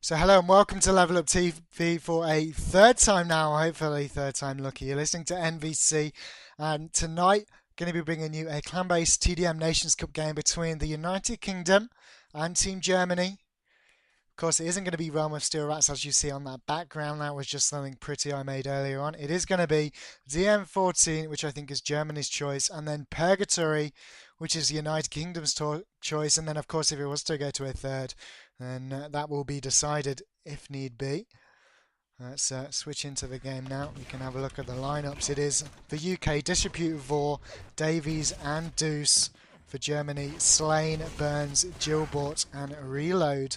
So hello and welcome to Level Up TV for a third time now, hopefully third time lucky. You're listening to NVC, and tonight going to be bringing you a Clanbase TDM Nations Cup game between the United Kingdom and Team Germany. Of course, it isn't going to be Realm of Steel Rats as you see on that background. That was just something pretty I made earlier on. It is going to be DM14, which I think is Germany's choice, and then Purgatory, which is the United Kingdom's choice. And then, of course, if it was to go to a third, then that will be decided if need be. Let's switch into the game now. We can have a look at the lineups. It is for UK, Disrepute, Vor, Davies and Deuce. For Germany, Slane, Burns, Gilbert and Reload.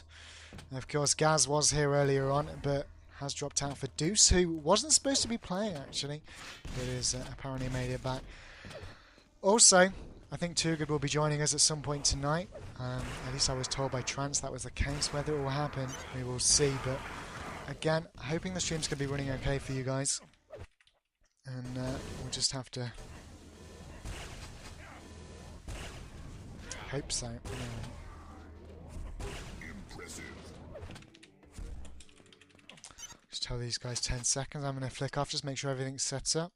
Of course, Gaz was here earlier on, but has dropped out for Deuce, who wasn't supposed to be playing, actually, but is apparently made it back. Also, I think Too Good will be joining us at some point tonight. At least I was told by Trance that was the case. Whether it will happen, we will see. But again, hoping the stream's going to be running okay for you guys. And we'll just have to hope so. Just tell these guys 10 seconds. I'm going to flick off, just make sure everything's set up.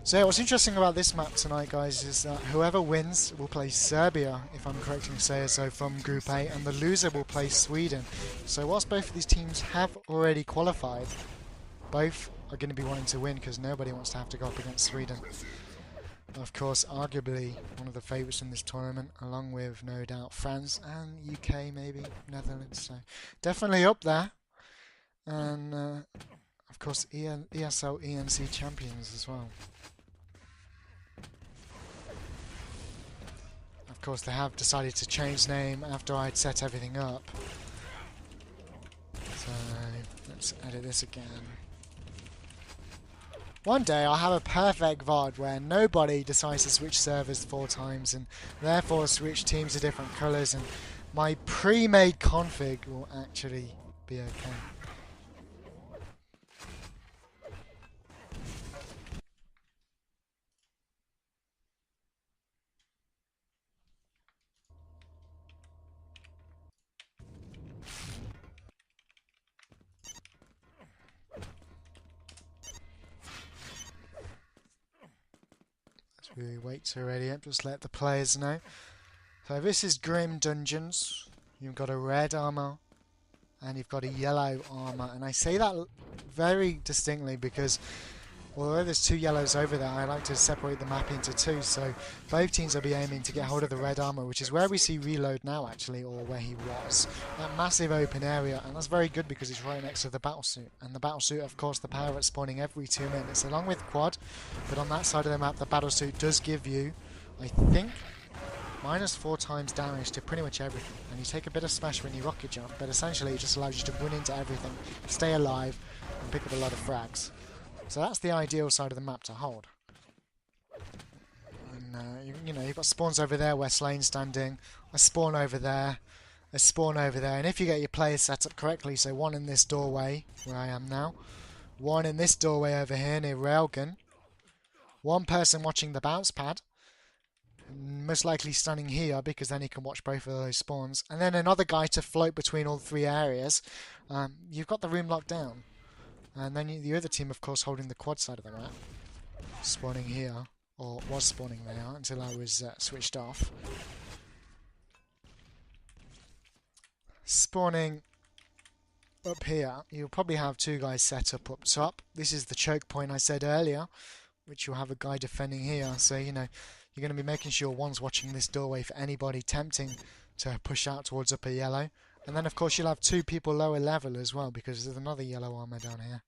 So yeah, what's interesting about this map tonight, guys, is that whoever wins will play Serbia, if I'm correct in saying so, from Group A, and the loser will play Sweden. So whilst both of these teams have already qualified, both are going to be wanting to win because nobody wants to have to go up against Sweden. Of course, arguably one of the favourites in this tournament, along with, no doubt, France and UK, maybe Netherlands. So definitely up there. And, of course, ESL ENC champions as well. Of course, they have decided to change name after I'd set everything up. So let's edit this again. One day I'll have a perfect VOD where nobody decides to switch servers 4 times and therefore switch teams to different colours, and my pre-made config will actually be okay. We wait to ready up, just let the players know. So this is Grim Dungeons. You've got a red armor and you've got a yellow armor, and I say that very distinctly because although there's 2 yellows over there, I like to separate the map into 2, so both teams will be aiming to get hold of the red armor, which is where we see Reload now actually, or where he was. That massive open area, and that's very good because it's right next to the battlesuit. And the battlesuit, of course, the power at spawning every 2 minutes, along with quad, but on that side of the map, the battlesuit does give you, I think, -4 times damage to pretty much everything. And you take a bit of smash when you rocket jump, but essentially it just allows you to run into everything, stay alive, and pick up a lot of frags. So that's the ideal side of the map to hold. And you know, you've got spawns over there where Slane's standing, a spawn over there, a spawn over there, and if you get your players set up correctly, so one in this doorway where I am now, one in this doorway over here near Railgun, one person watching the bounce pad, most likely standing here because then he can watch both of those spawns, and then another guy to float between all 3 areas. You've got the room locked down. And then the other team, of course, holding the quad side of the map, spawning here, or was spawning there until I was switched off. Spawning up here, you'll probably have 2 guys set up top. This is the choke point I said earlier, which you'll have a guy defending here. So, you know, you're going to be making sure one's watching this doorway for anybody tempting to push out towards upper yellow. And then, of course, you'll have 2 people lower level as well, because there's another yellow armor down here.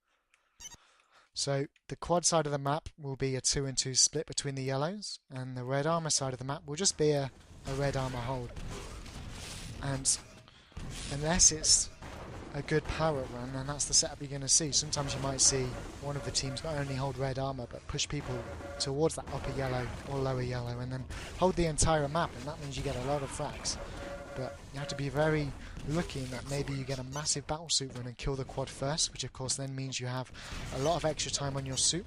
So the quad side of the map will be a 2 and 2 split between the yellows, and the red armor side of the map will just be a red armor hold. And unless it's a good power run, and that's the setup you're going to see, sometimes you might see one of the teams not only hold red armor, but push people towards that upper yellow or lower yellow, and then hold the entire map, and that means you get a lot of frags. but you have to be very lucky in that maybe you get a massive battlesuit run and kill the quad first, which of course then means you have a lot of extra time on your suit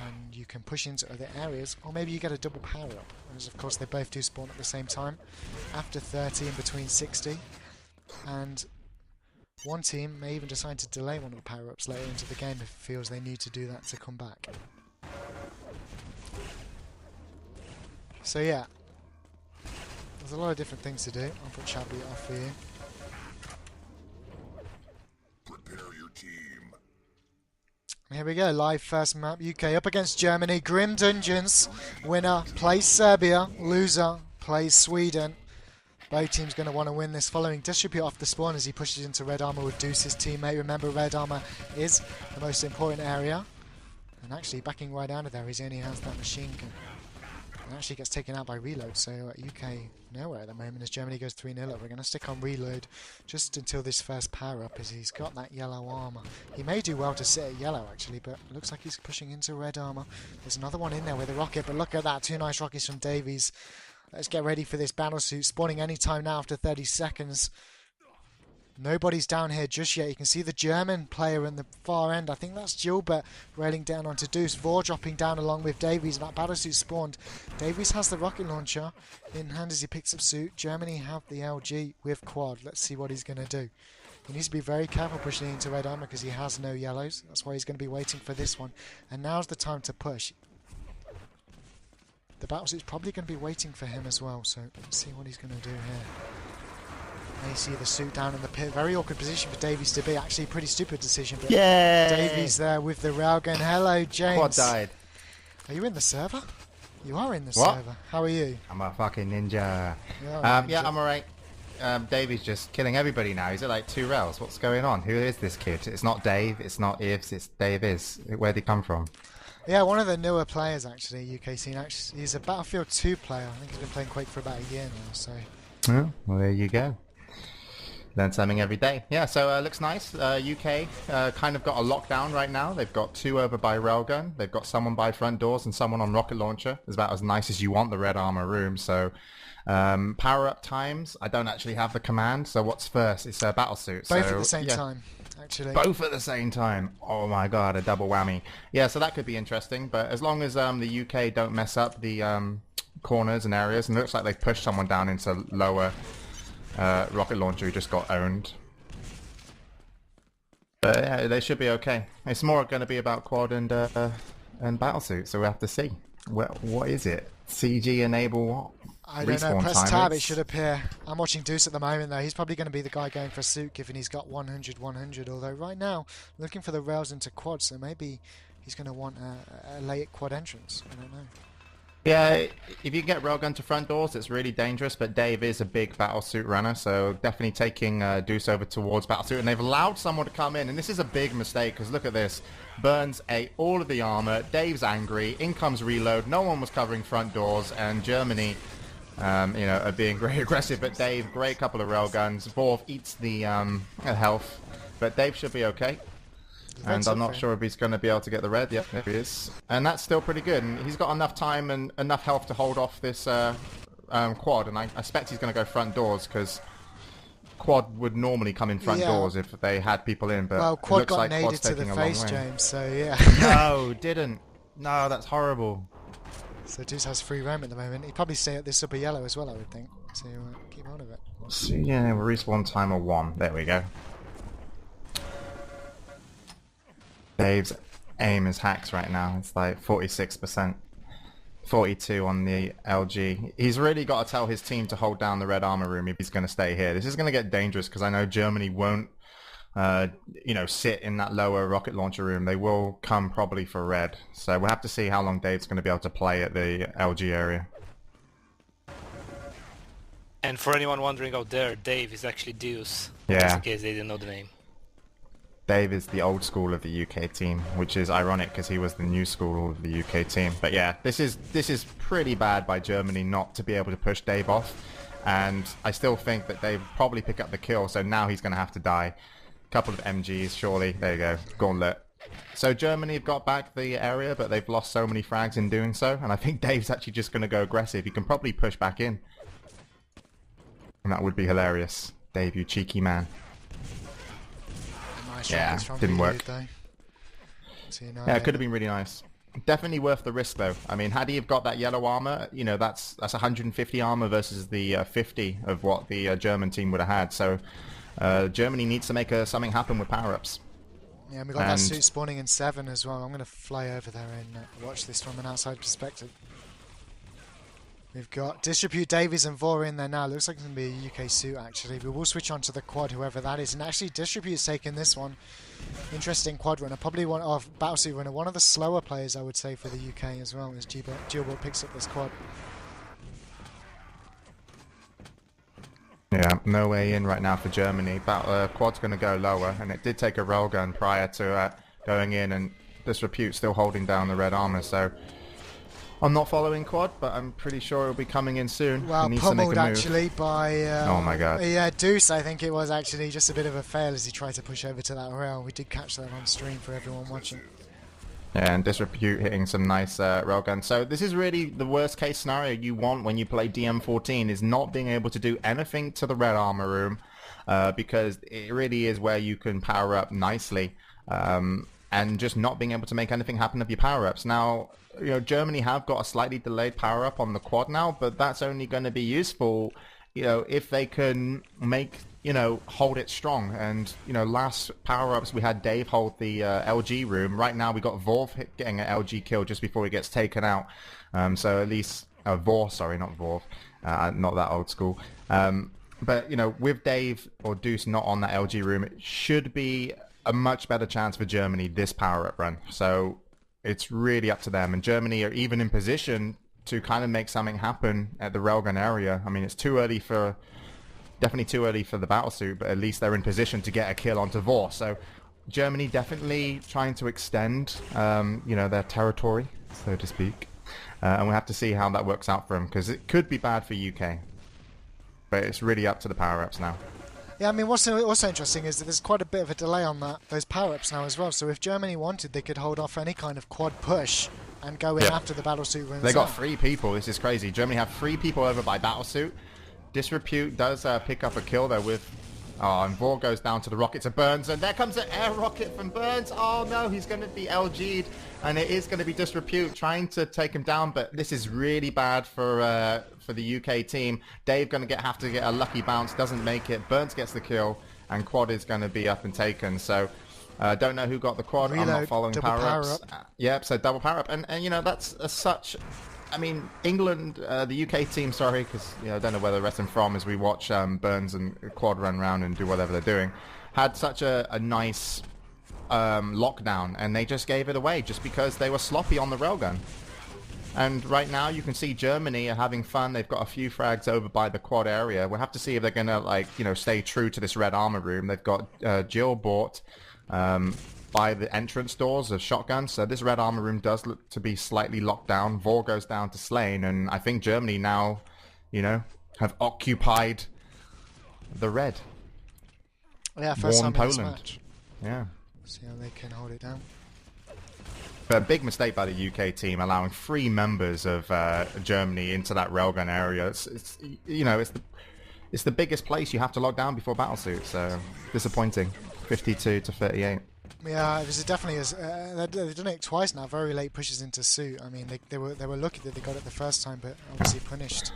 and you can push into other areas, or maybe you get a double power up, because of course they both do spawn at the same time after 30 and between 60, and one team may even decide to delay one of the power ups later into the game if it feels they need to do that to come back. So yeah, there's a lot of different things to do. I'll put Chabby off for you. Prepare your team. Here we go, live first map, UK up against Germany. Grim Dungeons, winner plays Serbia, loser plays Sweden. Both teams going to want to win this following distribute off the spawn as he pushes into red armor with Deuce, his teammate. Remember, red armor is the most important area. And actually, backing right out of there, he only has that machine gun. And actually gets taken out by reload, so UK nowhere at the moment as Germany goes 3-0 up. We're going to stick on reload just until this first power up as he's got that yellow armor. He may do well to sit at yellow actually, but it looks like he's pushing into red armor. There's another one in there with a rocket, but look at that, 2 nice rockets from Davies. Let's get ready for this battlesuit, spawning anytime now after 30 seconds. Nobody's down here just yet. You can see the German player in the far end. I think that's Gilbert railing down onto Deuce. Vor dropping down along with Davies. That battlesuit spawned. Davies has the rocket launcher in hand as he picks up suit. Germany have the LG with quad. Let's see what he's going to do. He needs to be very careful pushing into red armor because he has no yellows. That's why he's going to be waiting for this one. And now's the time to push. The battlesuit's probably going to be waiting for him as well, so let's see what he's going to do here. You see the suit down in the pit. Very awkward position for Davies to be. Actually, pretty stupid decision. But Davies there with the railgun. Hello, James. Quad died. Are you in the server? You are in the server. How are you? I'm a fucking ninja. Yeah, yeah, I'm alright. Davies just killing everybody now. He's at like 2 rails. What's going on? Who is this kid? It's not Dave. It's not Ivs. It's Davies. Where'd he come from? Yeah, one of the newer players actually, UK scene. Actually, he's a Battlefield 2 player. I think he's been playing Quake for about a year now. So. Well, there you go. Learn something every day. Yeah, so looks nice. UK kind of got a lockdown right now. They've got 2 over by railgun. They've got someone by front doors and someone on rocket launcher. It's about as nice as you want the red armor room. So power up times. I don't actually have the command. So what's first? It's a battlesuit. Both at the same time. Actually. Both at the same time. Oh my god, a double whammy. Yeah, so that could be interesting. But as long as the UK don't mess up the corners and areas, and it looks like they've pushed someone down into lower rocket launcher who just got owned. But yeah, they should be okay. It's more going to be about quad and battlesuit, so we have to see. What is it? CG enable what? I don't know, press tab, it should appear. I'm watching Deuce at the moment though. He's probably going to be the guy going for a suit given he's got 100, although right now looking for the rails into quad, so maybe he's going to want a late quad entrance. I don't know. Yeah, if you get railgun to front doors, it's really dangerous, but Dave is a big battlesuit runner, so definitely taking Deuce over towards battlesuit, and they've allowed someone to come in, and this is a big mistake, because look at this. Burns ate all of the armor, Dave's angry, in comes reload, no one was covering front doors, and Germany, you know, are being very aggressive, but Dave, great couple of railguns. Vorf eats the health, but Dave should be okay. And I'm not sure if he's going to be able to get the red. Yep, there he is. And that's still pretty good. And he's got enough time and enough health to hold off this quad. And I expect he's going to go front doors because quad would normally come in front doors if they had people in. But well, quad it looks got like naded quad's to the taking a face, long way. James. So yeah. No, didn't. No, that's horrible. So Deuce has free roam at the moment. He'd probably stay at this upper yellow as well, I would think. So keep hold of it. So, yeah, respawn time of 1. There we go. Dave's aim is hacks right now. It's like 46%. 42 on the LG. He's really got to tell his team to hold down the red armor room if he's going to stay here. This is going to get dangerous because I know Germany won't, you know, sit in that lower rocket launcher room. They will come probably for red. So we'll have to see how long Dave's going to be able to play at the LG area. And for anyone wondering out there, Dave is actually Deuce. Yeah. Just in case they didn't know the name. Dave is the old school of the UK team, which is ironic because he was the new school of the UK team. But yeah, this is pretty bad by Germany not to be able to push Dave off. And I still think that they probably pick up the kill, so now he's going to have to die. Couple of MGs, surely. There you go. Gauntlet. So Germany have got back the area, but they've lost so many frags in doing so. And I think Dave's actually just going to go aggressive. He can probably push back in. And that would be hilarious. Dave, you cheeky man. Nice Yeah, rockets from didn't you, work. though. Yeah, it could have been really nice. Definitely worth the risk, though. I mean, had he have got that yellow armor, you know, that's 150 armor versus the 50 of what the German team would have had. So Germany needs to make something happen with power-ups. Yeah, and we got that suit spawning in 7 as well. I'm going to fly over there and watch this from an outside perspective. We've got Distribute, Davies and Vora in there now. Looks like it's going to be a UK suit, actually. We will switch on to the quad, whoever that is. And actually, Distribute's taking this one. Interesting quad runner. Probably one of Battlesuit runner. One of the slower players, I would say, for the UK as well, as Geobot picks up this quad. Yeah, no way in right now for Germany. Quad's going to go lower, and it did take a railgun prior to going in, and Disrepute still holding down the red armor, so I'm not following Quad, but I'm pretty sure it'll be coming in soon. Well, pummeled actually by... oh my god. Yeah, Deuce, I think it was actually just a bit of a fail as he tried to push over to that rail. We did catch that on stream for everyone watching. Yeah, and Disrepute hitting some nice railguns. So this is really the worst case scenario you want when you play DM14, is not being able to do anything to the red armor room, because it really is where you can power up nicely, and just not being able to make anything happen with your power-ups. Now, you know, Germany have got a slightly delayed power-up on the quad now, but that's only going to be useful, you know, if they can make, you know, hold it strong. And, you know, last power-ups we had Dave hold the LG room. Right now we got Vorv getting an LG kill just before he gets taken out. So at least, Vor, sorry, not Vorv, not that old school. But, you know, with Dave or Deuce not on that LG room, it should be a much better chance for Germany this power-up run. So it's really up to them. And Germany are even in position to kind of make something happen at the railgun area. I mean, it's too early for... Definitely too early for the battlesuit, but at least they're in position to get a kill onto Vor. So Germany definitely trying to extend, you know, their territory, so to speak. And we'll have to see how that works out for them, because it could be bad for UK. But it's really up to the power-ups now. Yeah, I mean, what's also interesting is that there's quite a bit of a delay on those power-ups now as well. So if Germany wanted, they could hold off any kind of quad push and go in after the battlesuit runs They got out. 3 people. This is crazy. Germany have 3 people over by battlesuit. Disrepute does pick up a kill there with... Oh, and Vor goes down to the rocket to Burns, and there comes an air rocket from Burns. Oh no, he's going to be LG'd, and it is going to be Disrepute trying to take him down, but this is really bad for the UK team. Dave going to have to get a lucky bounce, doesn't make it. Burns gets the kill, and Quad is going to be up and taken. So, don't know who got the quad. Reload, I'm not following power-ups. Power Yep, so double power-up, and you know, that's such... I mean, England, the UK team, sorry, because you know, I don't know where the rest of them from as we watch Burns and Quad run around and do whatever they're doing, had such a nice lockdown, and they just gave it away just because they were sloppy on the railgun. And right now you can see Germany are having fun. They've got a few frags over by the quad area. We'll have to see if they're going to, like, you know, stay true to this red armor room. They've got Jill bought by the entrance doors of shotguns. So this red armor room does look to be slightly locked down. Vor goes down to Slain, and I think Germany now, you know, have occupied the red. Yeah, first Warm time in this Poland. match. Yeah. See how they can hold it down. But a big mistake by the UK team allowing 3 members of Germany into that railgun area. It's you know, it's the biggest place you have to lock down before battlesuit. So disappointing. 52 to 38. Yeah, it was definitely they've done it twice now. Very late pushes into suit. I mean, they were lucky that they got it the first time, but obviously punished.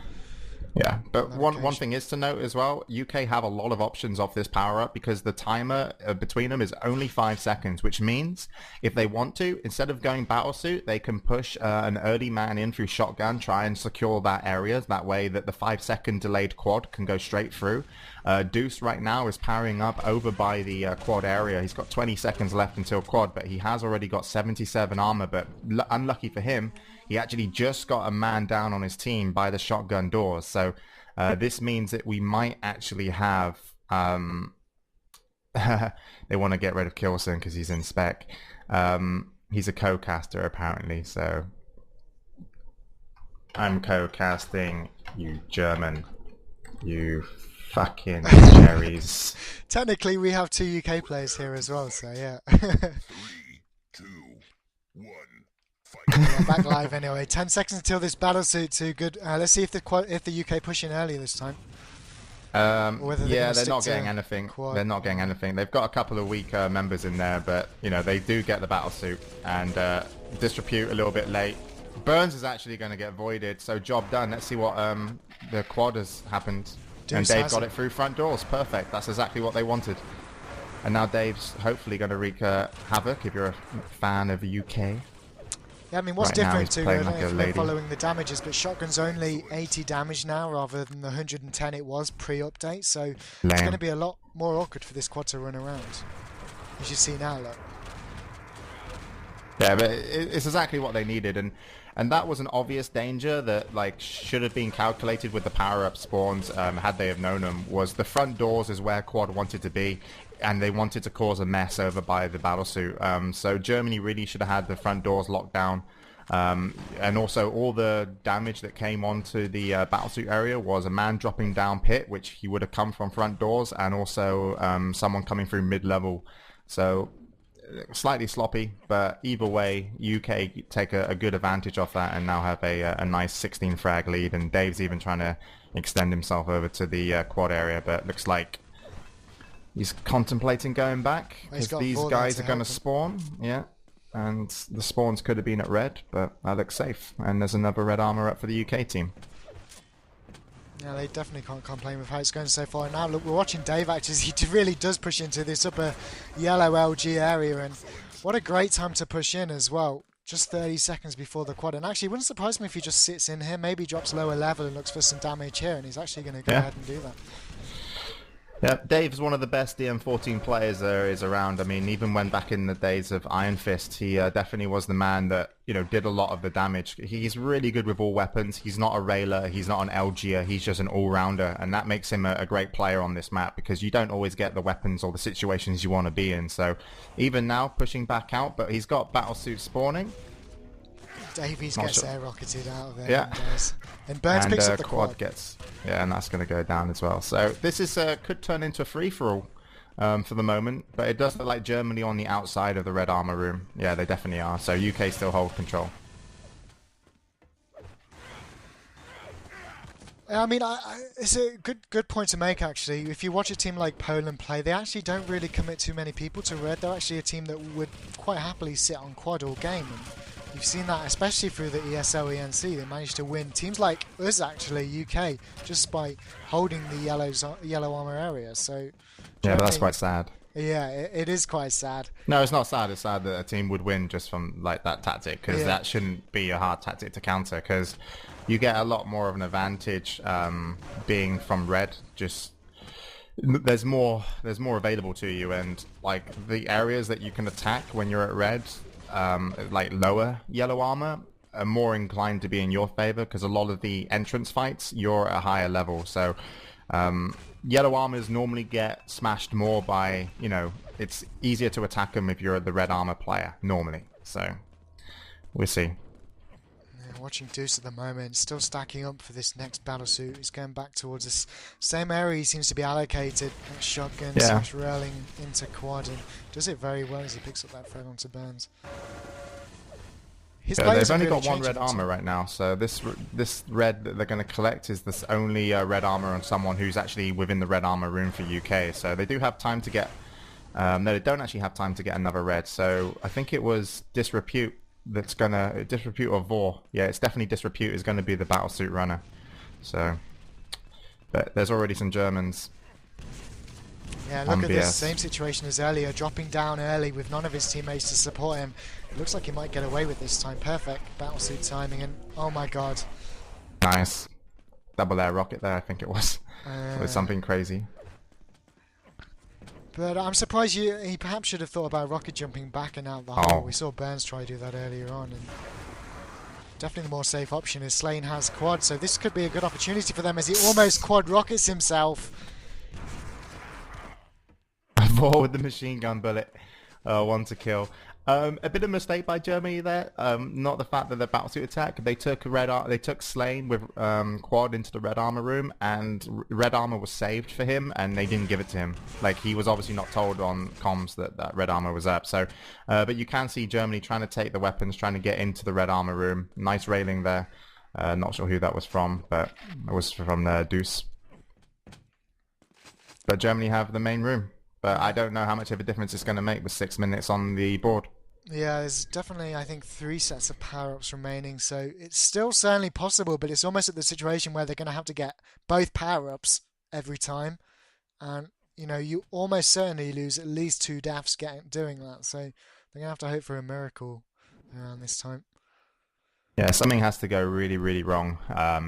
Yeah, but one thing is to note as well, UK have a lot of options off this power-up because the timer between them is only 5 seconds, which means if they want to, instead of going battlesuit, they can push an early man in through shotgun, try and secure that area. That way that the 5-second delayed quad can go straight through. Deuce right now is powering up over by the quad area. He's got 20 seconds left until quad, but he has already got 77 armor, but unlucky for him, he actually just got a man down on his team by the shotgun doors. So this means that we might actually have... they want to get rid of Kilson because he's in spec. He's a co-caster apparently, so... I'm co-casting, you German. You fucking cherries. Technically, we have 2 UK players here as well, so yeah. 3, 2, 1, Yeah, back live anyway. 10 seconds until this battlesuit too good. Let's see if the UK push in early this time. Or whether Yeah, they're they're not stick getting to anything. quad. They're not getting anything. They've got a couple of weak members in there, but you know they do get the battle suit and disrepute a little bit late. Burns is actually going to get voided, so job done. Let's see what the quad has happened. And Deuce Dave has got it. it through front doors. Perfect. That's exactly what they wanted. And now Dave's hopefully going to wreak havoc if you're a fan of UK. Yeah, I mean, what's Right now different he's too, I playing don't like know a if they're lady. following the damages, but Shotgun's only 80 damage now rather than the 110 it was pre-update, so it's going to Lame. be a lot more awkward for this quad to run around. As you see now, look. Yeah, but it's exactly what they needed, and that was an obvious danger that like should have been calculated with the power-up spawns had they have known them. Was the front doors is where quad wanted to be, and they wanted to cause a mess over by the battlesuit. So Germany really should have had the front doors locked down, and also all the damage that came onto the battlesuit area was a man dropping down pit, which he would have come from front doors, and also someone coming through mid-level. So slightly sloppy, but either way, UK take a good advantage off that and now have a nice 16 frag lead, and Dave's even trying to extend himself over to the quad area, but looks like he's contemplating going back Well, he's because got these four there guys to are going to help him. spawn, yeah, and the spawns could have been at red, but that looks safe, and there's another red armor up for the UK team. Yeah, they definitely can't complain with how it's going so far. Now, look, we're watching Dave actually, he really does push into this upper yellow LG area, and what a great time to push in as well. Just 30 seconds before the quad, and actually it wouldn't surprise me if he just sits in here, maybe drops lower level and looks for some damage here, and he's actually going to go Yeah. ahead and do that. Yeah, Dave's one of the best DM14 players there is around. I mean, even when back in the days of Iron Fist, he definitely was the man that, you know, did a lot of the damage. He's really good with all weapons. He's not a railer, he's not an LGer, he's just an all-rounder, and that makes him a great player on this map because you don't always get the weapons or the situations you want to be in. So even now, pushing back out, but he's got battlesuit spawning. Davies Not gets sure. air rocketed out of there. Yeah. And Burns picks up the quad quad. gets, yeah, and that's going to go down as well. So this is could turn into a free-for-all for the moment, but it does look like Germany on the outside of the red armor room. Yeah, they definitely are. So UK still hold control. I mean, it's a good point to make, actually. If you watch a team like Poland play, they actually don't really commit too many people to red. They're actually a team that would quite happily sit on quad all game. And you've seen that, especially through the ESL ENC. They managed to win teams like us, actually, UK, just by holding the yellow armor area. So, Yeah, but that's Germany- quite sad. Yeah, it is quite sad. No, it's not sad. It's sad that a team would win just from like that tactic, because Yeah. that shouldn't be a hard tactic to counter, because you get a lot more of an advantage being from red. Just there's more available to you, and like the areas that you can attack when you're at red, like lower yellow armor, are more inclined to be in your favor, because a lot of the entrance fights you're at a higher level. So yellow armors normally get smashed more by, you know, it's easier to attack them if you're the red armor player normally. So we'll see. Yeah, watching Deuce at the moment, still stacking up for this next battlesuit. He's going back towards this same area he seems to be allocated. That shotgun Yeah. slash railing into quad, and does it very well as he picks up that frag onto Burns. His Yeah, players they've only have really got one changed red it, armor right now, so this red that they're going to collect is this only red armor on someone who's actually within the red armor room for UK. So they do have time to get. No, they don't actually have time to get another red. So I think it was Disrepute that's gonna Disrepute or Vor. Yeah, it's definitely Disrepute is going to be the battlesuit runner. So, but there's already some Germans. Yeah, on look at this, BS. same situation as earlier, dropping down early with none of his teammates to support him. It looks like he might get away with this time. Perfect battlesuit timing, and oh my god. Nice, double air rocket there. I think it was. It was something crazy. But I'm surprised he perhaps should have thought about rocket jumping back and out the hole. We saw Burns try to do that earlier on, and definitely the more safe option is Slane has quad, so this could be a good opportunity for them as he almost quad rockets himself. Vor with the machine gun bullet, one to kill. A bit of mistake by Germany there. Not the fact that the battlesuit attack. They took Slane with quad into the red armor room, and red armor was saved for him, and they didn't give it to him. Like, he was obviously not told on comms that red armor was up. So, but you can see Germany trying to take the weapons, trying to get into the red armor room. Nice railing there. Not sure who that was from, but it was from Deuce. but Germany have the main room. But I don't know how much of a difference it's going to make with 6 minutes on the board. Yeah, there's definitely, I think, 3 sets of power-ups remaining, so it's still certainly possible, but it's almost at the situation where they're going to have to get both power-ups every time, and, you know, you almost certainly lose at least 2 deaths doing that, so they're going to have to hope for a miracle around this time. Yeah, something has to go really, really wrong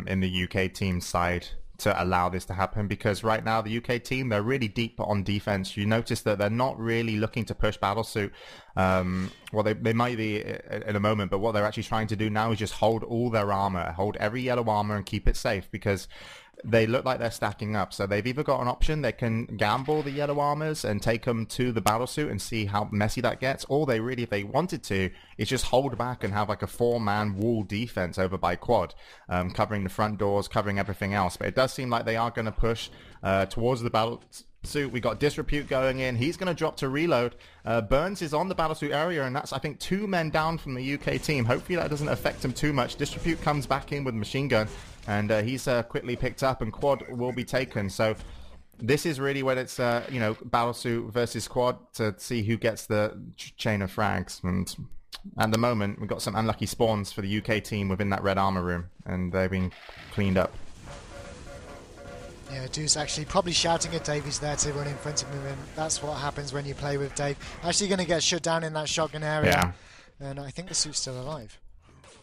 in the UK team side to allow this to happen, because right now the UK team, they're really deep on defense. You notice that they're not really looking to push Battlesuit. Well, they might be in a moment, but what they're actually trying to do now is just hold all their armor, hold every yellow armor and keep it safe, because they look like they're stacking up. So they've either got an option, they can gamble the yellow armors and take them to the Battlesuit and see how messy that gets, or they really, if they wanted to, is just hold back and have like a 4-man wall defense over by Quad, covering the front doors, covering everything else. But it does seem like they are going to push towards the Battlesuit. We got Disrepute going in. He's going to drop to reload. Burns is on the Battlesuit area, and that's, I think, 2 men down from the UK team. Hopefully that doesn't affect him too much. Disrepute comes back in with machine gun, and he's quickly picked up, and Quad will be taken. So this is really when it's, you know, Battlesuit versus Quad to see who gets the chain of frags. And at the moment, we've got some unlucky spawns for the UK team within that red armor room, and they've been cleaned up. Yeah, Dude's actually probably shouting at Dave. He's there to run in front of him, and that's what happens when you play with Dave. Actually going to get shut down in that shotgun area. Yeah. And I think the suit's still alive.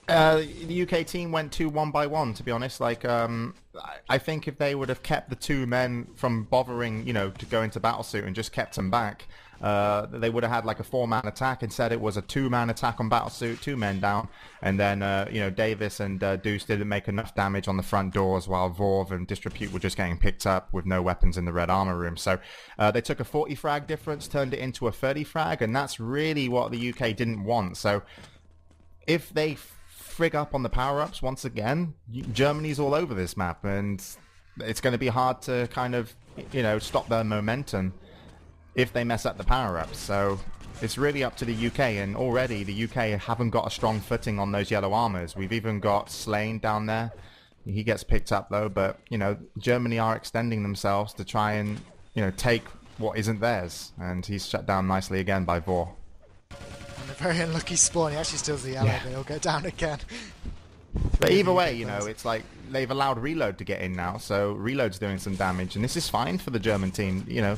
The UK team went 2 1 by 1, to be honest. Like, I think if they would have kept the 2 men from bothering, you know, to go into Battlesuit and just kept them back, they would have had like a 4-man attack. Instead, it was a 2-man attack on Battlesuit, 2 men down, and then you know, Davis and Deuce didn't make enough damage on the front doors, while Vorv and Disrepute were just getting picked up with no weapons in the red armor room. So they took a 40 frag difference, turned it into a 30 frag, and that's really what the UK didn't want. So if they frig up on the power-ups once again, Germany's all over this map, and it's going to be hard to kind of, you know, stop their momentum if they mess up the power-ups. So it's really up to the UK, and already the UK haven't got a strong footing on those yellow armors. We've even got Slane down there. He gets picked up though, but, you know, Germany are extending themselves to try and, you know, take what isn't theirs, and he's shut down nicely again by Vor. And a very unlucky spawn. He actually steals the yellow, Yeah. but he'll go down again. But either way, you know, it's like they've allowed Reload to get in now, so Reload's doing some damage, and this is fine for the German team. You know,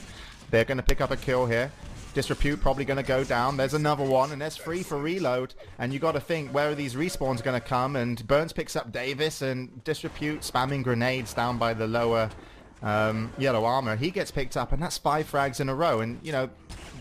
they're going to pick up a kill here. Disrepute probably going to go down. There's another one, and there's 3 for Reload, and you got to think, where are these respawns going to come? And Burns picks up Davis, and Disrepute spamming grenades down by the lower yellow armor. He gets picked up, and that's 5 frags in a row, and, you know,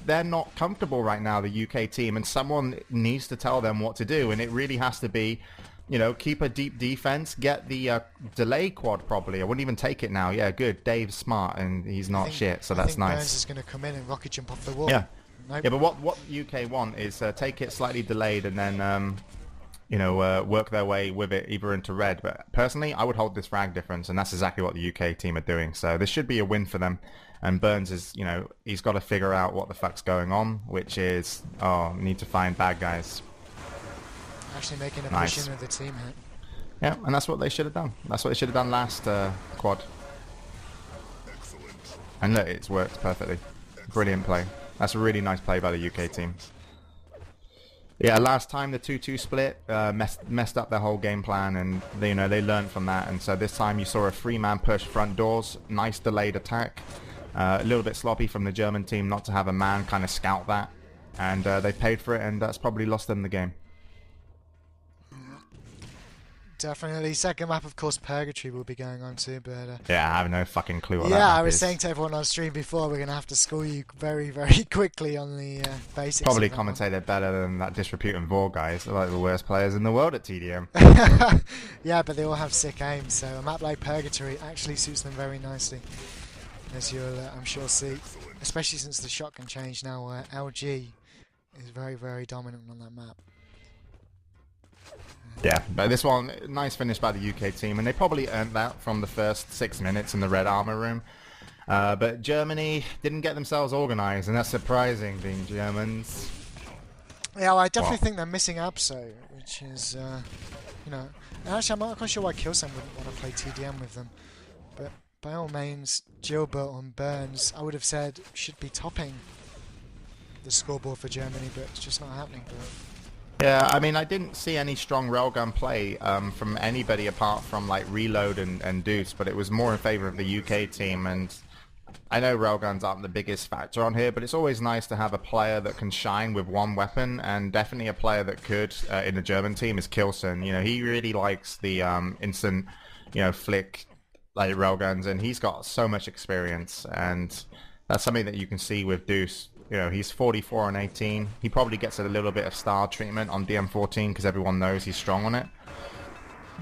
they're not comfortable right now, the UK team, and someone needs to tell them what to do, and it really has to be, you know, keep a deep defense, get the delay quad probably. I wouldn't even take it now. Yeah, good. Dave's smart, and he's not shit, so that's nice. Burns is going to come in and rocket jump off the wall. Yeah. Nope. Yeah, but what UK want is take it slightly delayed and then, you know, work their way with it either into red. But personally, I would hold this frag difference, and that's exactly what the UK team are doing. So this should be a win for them. And Burns is, you know, he's got to figure out what the fuck's going on, which is, need to find bad guys. Actually making a Nice. push in with the team here. Yeah, and that's what they should have done. That's what they should have done last quad. Excellent. And look, it's worked perfectly. Brilliant play. That's a really nice play by the UK team. Yeah, last time the 2-2 split messed up their whole game plan, and they, you know, they learned from that. And so this time you saw a 3-man push front doors, nice delayed attack. A little bit sloppy from the German team not to have a man kind of scout that, and they paid for it, and that's probably lost them the game. Definitely. Second map, of course, Purgatory will be going on too, but... Yeah, I have no fucking clue what that yeah, I map was is. saying to everyone on stream before, we're going to have to school you very, very quickly on the basics. Probably of that one. commentate it better than that Disrepute and Vor guys. They're like the worst players in the world at TDM. Yeah, but they all have sick aim, so a map like Purgatory actually suits them very nicely, as you'll, I'm sure, see. Especially since the shotgun change now, where LG is very, very dominant on that map. Yeah, but this one, nice finish by the UK team, and they probably earned that from the first 6 minutes in the red armor room. But Germany didn't get themselves organised, and that's surprising, being Germans. Yeah, well, I definitely think they're missing Abso, which is, you know... And actually, I'm not quite sure why Killsam wouldn't want to play TDM with them. But by all means, Gilbert on Burns, I would have said should be topping the scoreboard for Germany, but it's just not happening. Yeah, I mean, I didn't see any strong railgun play from anybody apart from like Reload and Deuce, but it was more in favor of the UK team. And I know railguns aren't the biggest factor on here, but it's always nice to have a player that can shine with one weapon, and definitely a player that could in the German team is Kilson. You know, he really likes the instant, flick like railguns, and he's got so much experience, and that's something that you can see with Deuce. You know, he's 44 and 18. He probably gets a little bit of star treatment on DM14 because everyone knows he's strong on it.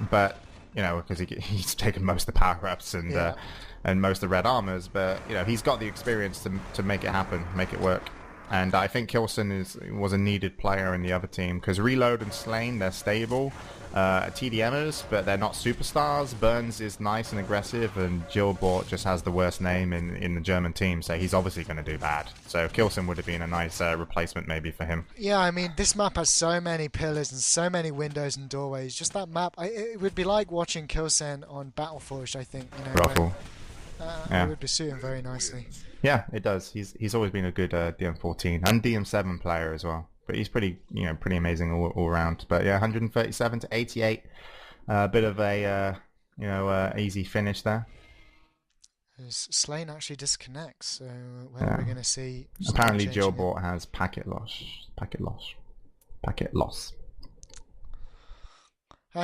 But, because he's taken most of the power-ups and most of the red armors. But, he's got the experience to make it happen, make it work. And I think Kilson was a needed player in the other team because Reload and Slain, they're stable. TDMers, but they're not superstars. Burns is nice and aggressive, and Gilbert just has the worst name in the German team, so he's obviously going to do bad. So Kilson would have been a nice replacement maybe for him. Yeah, I mean, this map has so many pillars and so many windows and doorways. Just that map, it would be like watching Kilson on Battleforge, I think. Ruffle. It would be suiting very nicely. Yeah, it does. He's always been a good DM14 and DM7 player as well. But he's pretty amazing all around. But yeah, 137 to 88, a bit of a easy finish there. Slain actually disconnects, so when are we going to see? Apparently, Gilbert has packet loss. I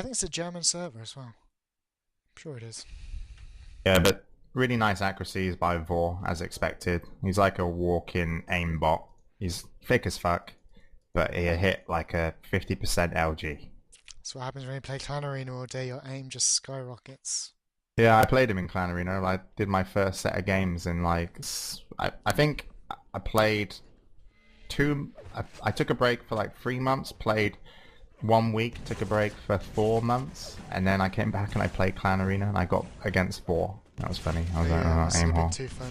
think it's a German server as well. I'm sure it is. Yeah, but really nice accuracies by Vor as expected. He's like a walk-in aimbot. He's thick as fuck. But he hit like a 50% LG. That's what happens when you play Clan Arena all day. Your aim just skyrockets. Yeah, I played him in Clan Arena. I did my first set of games in I think I played I took a break for like 3 months, played 1 week, took a break for 4 months, and then I came back and I played Clan Arena and I got against 4. That was funny. I was aim hole. Too fun.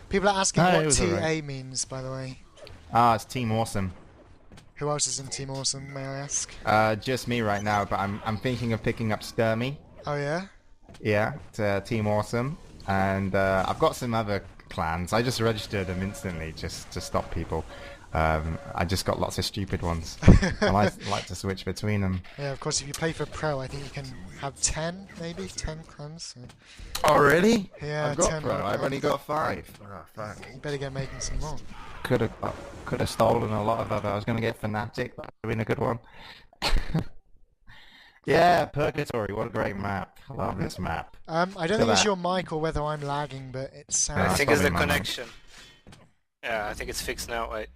People are asking what TA means, by the way. It's Team Awesome. Who else is in Team Awesome, may I ask? Just me right now, but I'm thinking of picking up Sturmy. Oh yeah? Yeah, to Team Awesome. And I've got some other clans. I just registered them instantly just to stop people. I just got lots of stupid ones. I like to switch between them. Yeah, of course, if you play for Pro, I think you can have 10, maybe? 10 clans. So. Oh, really? Yeah, I've got 10. Pro. I've only got 5. Oh, fuck. You better get making some more. Could have stolen a lot of other. I was going to get Fnatic. That would have been a good one. Yeah, Purgatory. What a great map. I love this map. I don't think it's your mic or whether I'm lagging, but it sounds... I think it's the connection. Yeah, I think it's fixed now, wait.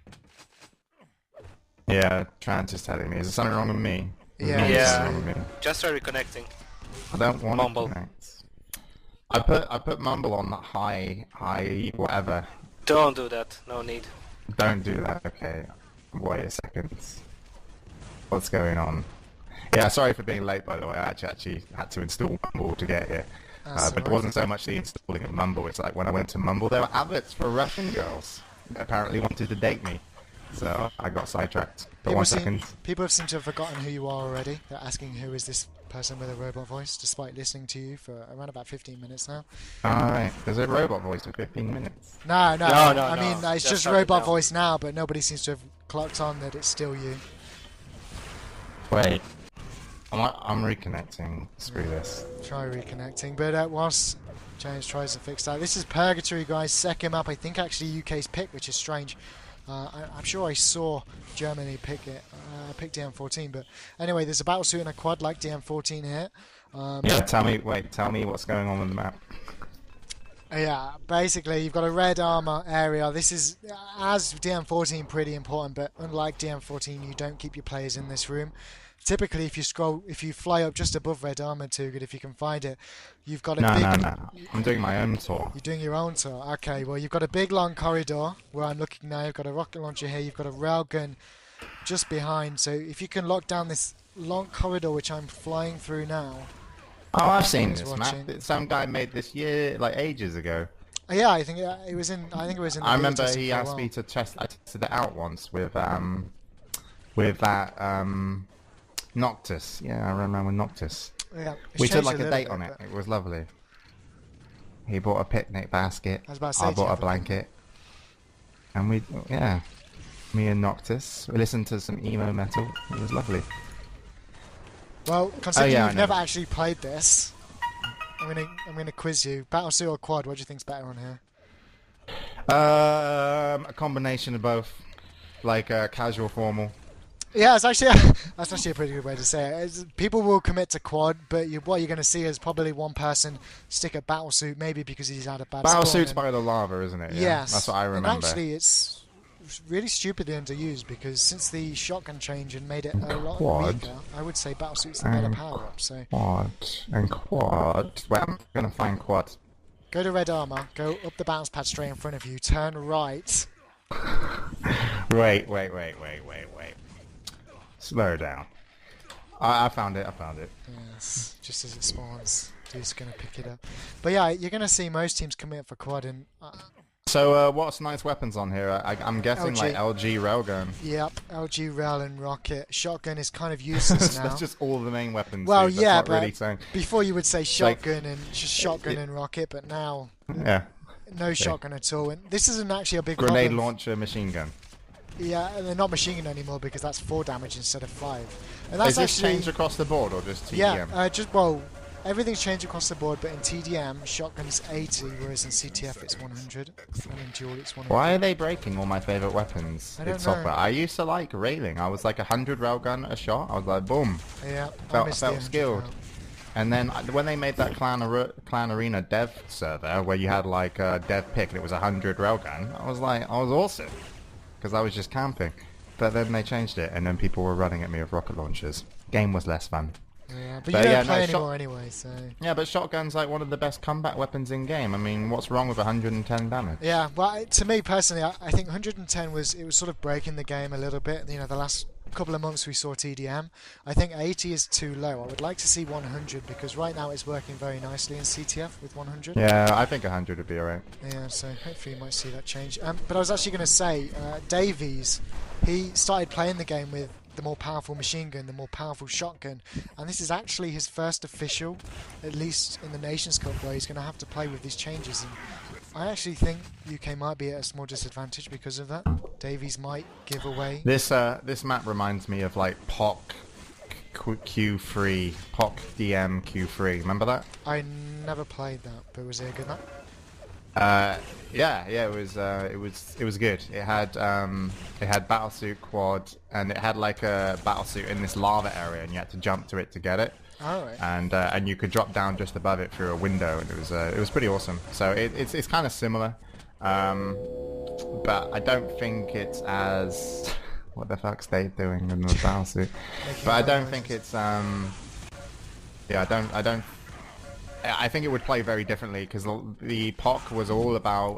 Yeah, Trans is telling me. Is there something wrong with me? Yeah. Just try reconnecting. I don't want Mumble. to connect. I put Mumble on the high whatever. Don't do that. No need. Don't do that. Okay. Wait a second. What's going on? Yeah, sorry for being late, by the way. I actually had to install Mumble to get here. But it wasn't so much the installing of Mumble. It's like when I went to Mumble, there were adverts for Russian girls that apparently wanted to date me. So I got sidetracked. But 1 second. People have seemed to have forgotten who you are already. They're asking who is this person with a robot voice, despite listening to you for around about 15 minutes now. Alright, there's a robot voice for 15 minutes. No. I mean, it's just robot voice now, but nobody seems to have clocked on that it's still you. Wait. I'm reconnecting. Screw this. Try reconnecting, but whilst James tries to fix that, this is Purgatory, guys. Second map, I think actually UK's pick, which is strange. I'm sure I saw Germany pick DM14, but anyway, there's a battle suit and a quad like DM14 here. Yeah, tell me what's going on with the map. Yeah, basically you've got a red armor area. This is, as DM14, pretty important, but unlike DM14, you don't keep your players in this room. Typically, if you fly up just above red armor, too good if you can find it, you've got a big... No. I'm doing my own tour. You're doing your own tour. Okay, well, you've got a big long corridor where I'm looking now. You've got a rocket launcher here. You've got a railgun just behind. So if you can lock down this long corridor, which I'm flying through now... Oh, I've seen this map. Some guy made this ages ago. Yeah, I think it was in. I remember he asked me to test. I tested it out once with that Noctis. Yeah, I remember Noctis. Yeah, we took like a date on it. It was lovely. He bought a picnic basket. I was about to say, I do you bought a have a blanket. And we, yeah, me and Noctis, we listened to some emo metal. It was lovely. Well, considering yeah, I you've know. never actually played this, I'm gonna quiz you. Battlesuit or quad? What do you think's better on here? A combination of both, like casual, formal. Yeah, it's actually that's actually a pretty good way to say it. People will commit to quad, but what you're going to see is probably one person stick at battlesuit, maybe because he's had a bad spawn. Battlesuit's by the lava, isn't it? Yeah. Yes, That's what I remember. And actually, it's really stupidly underused because since the shotgun change and made it a lot quad. weaker, I would say battlesuit's the better power up. So Quad and quad. Where am I gonna find quad? go to red armor, go up the bounce pad straight in front of you, turn right. Wait. Slow down. I found it. Yes, just as it spawns, dude's going to pick it up. But yeah, you're going to see most teams commit for quad and. So what's nice weapons on here? I'm guessing LG. like LG railgun. Yep, LG rail and rocket. Shotgun is kind of useless now. That's just all the main weapons. Well, dude. yeah, That's but not really saying. before you would say like- shotgun and just shotgun and rocket, but now Yeah. no shotgun at all. And this isn't actually a big Grenade problem. launcher, machine gun. Yeah, and they're not machine gun anymore because that's 4 damage instead of 5. And that's Is this actually changed across the board or just TDM? yeah, everything's changed across the board, but in TDM, shotgun's 80, whereas in CTF it's 100, and in dual it's 100. Why are they breaking all my favorite weapons? I don't It's software. know. I used to like railing. I was like 100 railgun a shot. I was like, boom. Yeah, I Felt miss the 100 skilled. round. And then when they made that Clan Arena dev server where you had like a dev pick and it was 100 railgun, I was awesome because I was just camping. But then they changed it, and then people were running at me with rocket launchers. Game was less fun. Yeah, but But you yeah, don't play no, anymore anyway, so... Yeah, but shotgun's like one of the best combat weapons in game. I mean, what's wrong with 110 damage? Yeah, well, to me personally, I think 110 was sort of breaking the game a little bit. You know, the last couple of months we saw TDM. I think 80 is too low. I would like to see 100 because right now it's working very nicely in CTF with 100. Yeah, I think 100 would be alright. Yeah, so hopefully you might see that change. But I was actually going to say, Davies, he started playing the game with the more powerful machine gun, the more powerful shotgun, and this is actually his first official, at least in the Nations Cup, where he's going to have to play with these changes. And I actually think UK might be at a small disadvantage because of that. Davies might give away. This map reminds me of like POC Q3, POC DM Q3. Remember that? I never played that, but was it a good map? Yeah, it was good. It had battlesuit quad, and it had like a battlesuit in this lava area, and you had to jump to it to get it. Alright. And you could drop down just above it through a window, and it was pretty awesome. So it's kind of similar, but I don't think it's as what the fuck's they doing in the battlesuit? But I don't think it's I think it would play very differently because the POC was all about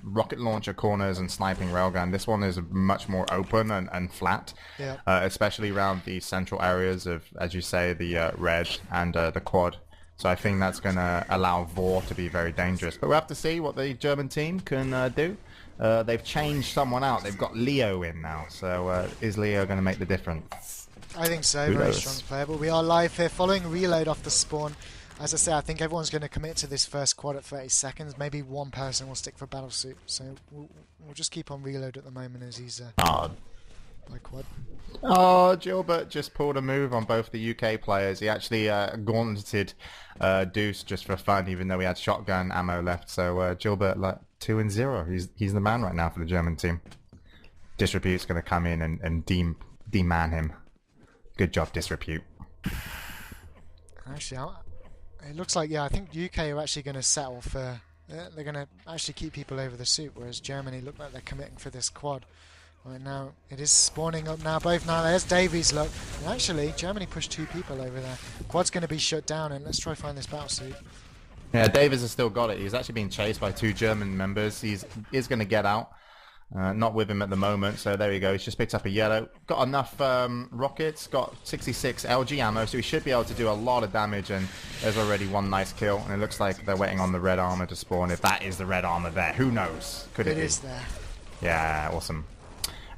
rocket launcher corners and sniping railgun. This one is much more open and flat, Yeah. especially around the central areas of, as you say, the red and the quad. So I think that's going to allow Vor to be very dangerous. But we'll have to see what the German team can do. They've changed someone out. They've got Leo in now. So is Leo going to make the difference? I think so, Who very knows? strong player. But we are live here following reload off the spawn. As I say, I think everyone's going to commit to this first quad at 30 seconds. Maybe one person will stick for battlesuit. So we'll just keep on reload at the moment as he's Oh, by quad. Gilbert just pulled a move on both the UK players. He actually gauntleted Deuce just for fun, even though he had shotgun ammo left. So Gilbert, like 2-0. He's the man right now for the German team. Disrepute's going to come in and deman him. Good job, Disrepute. Actually, it looks like, yeah, I think UK are actually going to settle for... they're going to actually keep people over the suit, whereas Germany look like they're committing for this quad. Right now, it is spawning up now. Both now, there's Davies, look. And actually, Germany pushed 2 people over there. Quad's going to be shut down, and let's try find this battlesuit. Yeah, Davis has still got it. He's actually being chased by 2 German members. He's going to get out. Not with him at the moment, so there you go. He's just picked up a yellow. Got enough rockets, got 66 LG ammo, so he should be able to do a lot of damage, and there's already one nice kill, and it looks like they're waiting on the red armor to spawn. If that is the red armor there, who knows? Could it It be? is there. Yeah, awesome.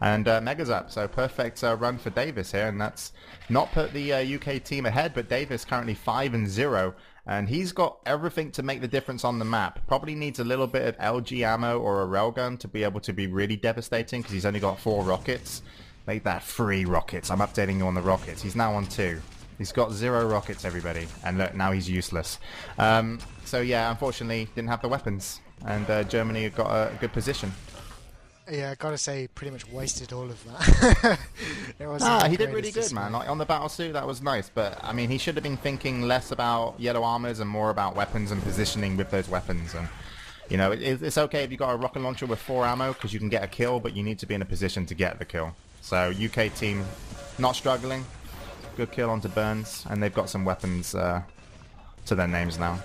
And Mega's up, so perfect run for Davis here, and that's not put the UK team ahead, but Davis currently 5-0, And he's got everything to make the difference on the map. Probably needs a little bit of LG ammo or a railgun to be able to be really devastating because he's only got 4 rockets. Make that 3 rockets. I'm updating you on the rockets. He's now on 2. He's got 0 rockets, everybody. And look, now he's useless. So yeah, unfortunately, didn't have the weapons. And Germany got a good position. Yeah, I gotta say, he pretty much wasted all of that. He did really good, man. Like, on the battle suit, that was nice. But, I mean, he should have been thinking less about yellow armors and more about weapons and positioning with those weapons. And, you know, it's okay if you got a rocket launcher with 4 ammo because you can get a kill, but you need to be in a position to get the kill. So, UK team not struggling. Good kill onto Burns. And they've got some weapons to their names now.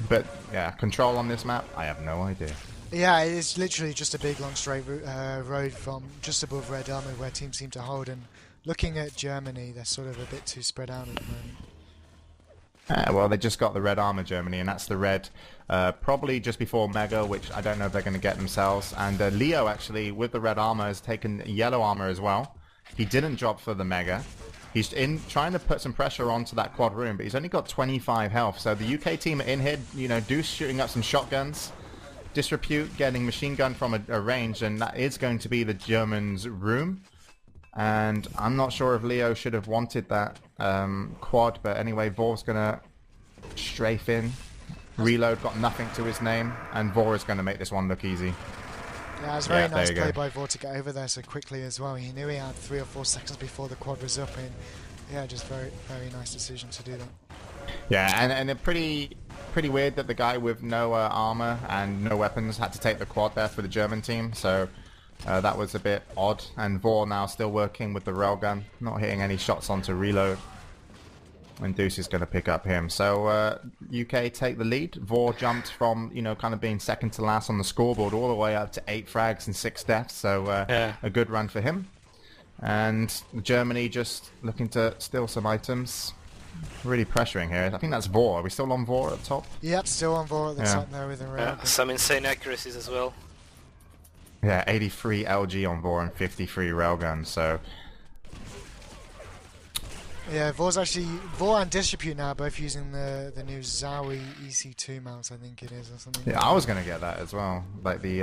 But, yeah, control on this map, I have no idea. Yeah, it's literally just a big long straight road from just above Red Army where teams seem to hold, and looking at Germany, they're sort of a bit too spread out at the moment. Well, they just got the red armor, Germany, and that's the red probably just before Mega, which I don't know if they're going to get themselves. And Leo, actually, with the red armor, has taken yellow armor as well. He didn't drop for the Mega. He's trying to put some pressure onto that quad room, but he's only got 25 health. So the UK team are in here, you know, Deuce shooting up some shotguns. Disrepute getting machine gun from a range, and that is going to be the Germans' room. And I'm not sure if Leo should have wanted that quad, but anyway, Vor's going to strafe in. Reload got nothing to his name, and Vor is going to make this one look easy. Yeah, it was very nice play by Vor to get over there so quickly as well. He knew he had 3 or 4 seconds before the quad was up, and yeah, just very, very nice decision to do that. Yeah, and a pretty weird that the guy with no armor and no weapons had to take the quad there for the German team, so that was a bit odd. And Vor now still working with the railgun, not hitting any shots onto reload. And Deuce is going to pick up him. So UK take the lead. Vor jumped from, you know, kind of being second to last on the scoreboard all the way up to 8 frags and 6 deaths, so a good run for him. And Germany just looking to steal some items. Really pressuring here. I think that's Vor. Are we still on Vor at the top? Yep, still on Vor at the top there with the rail. Yeah, some insane accuracies as well. Yeah, 83 LG on Vor and 53 railgun, so... Yeah, Vor and Disrepute now both using the new Zowie EC2 mounts, I think it is, or something. Yeah, I was going to get that as well. Like the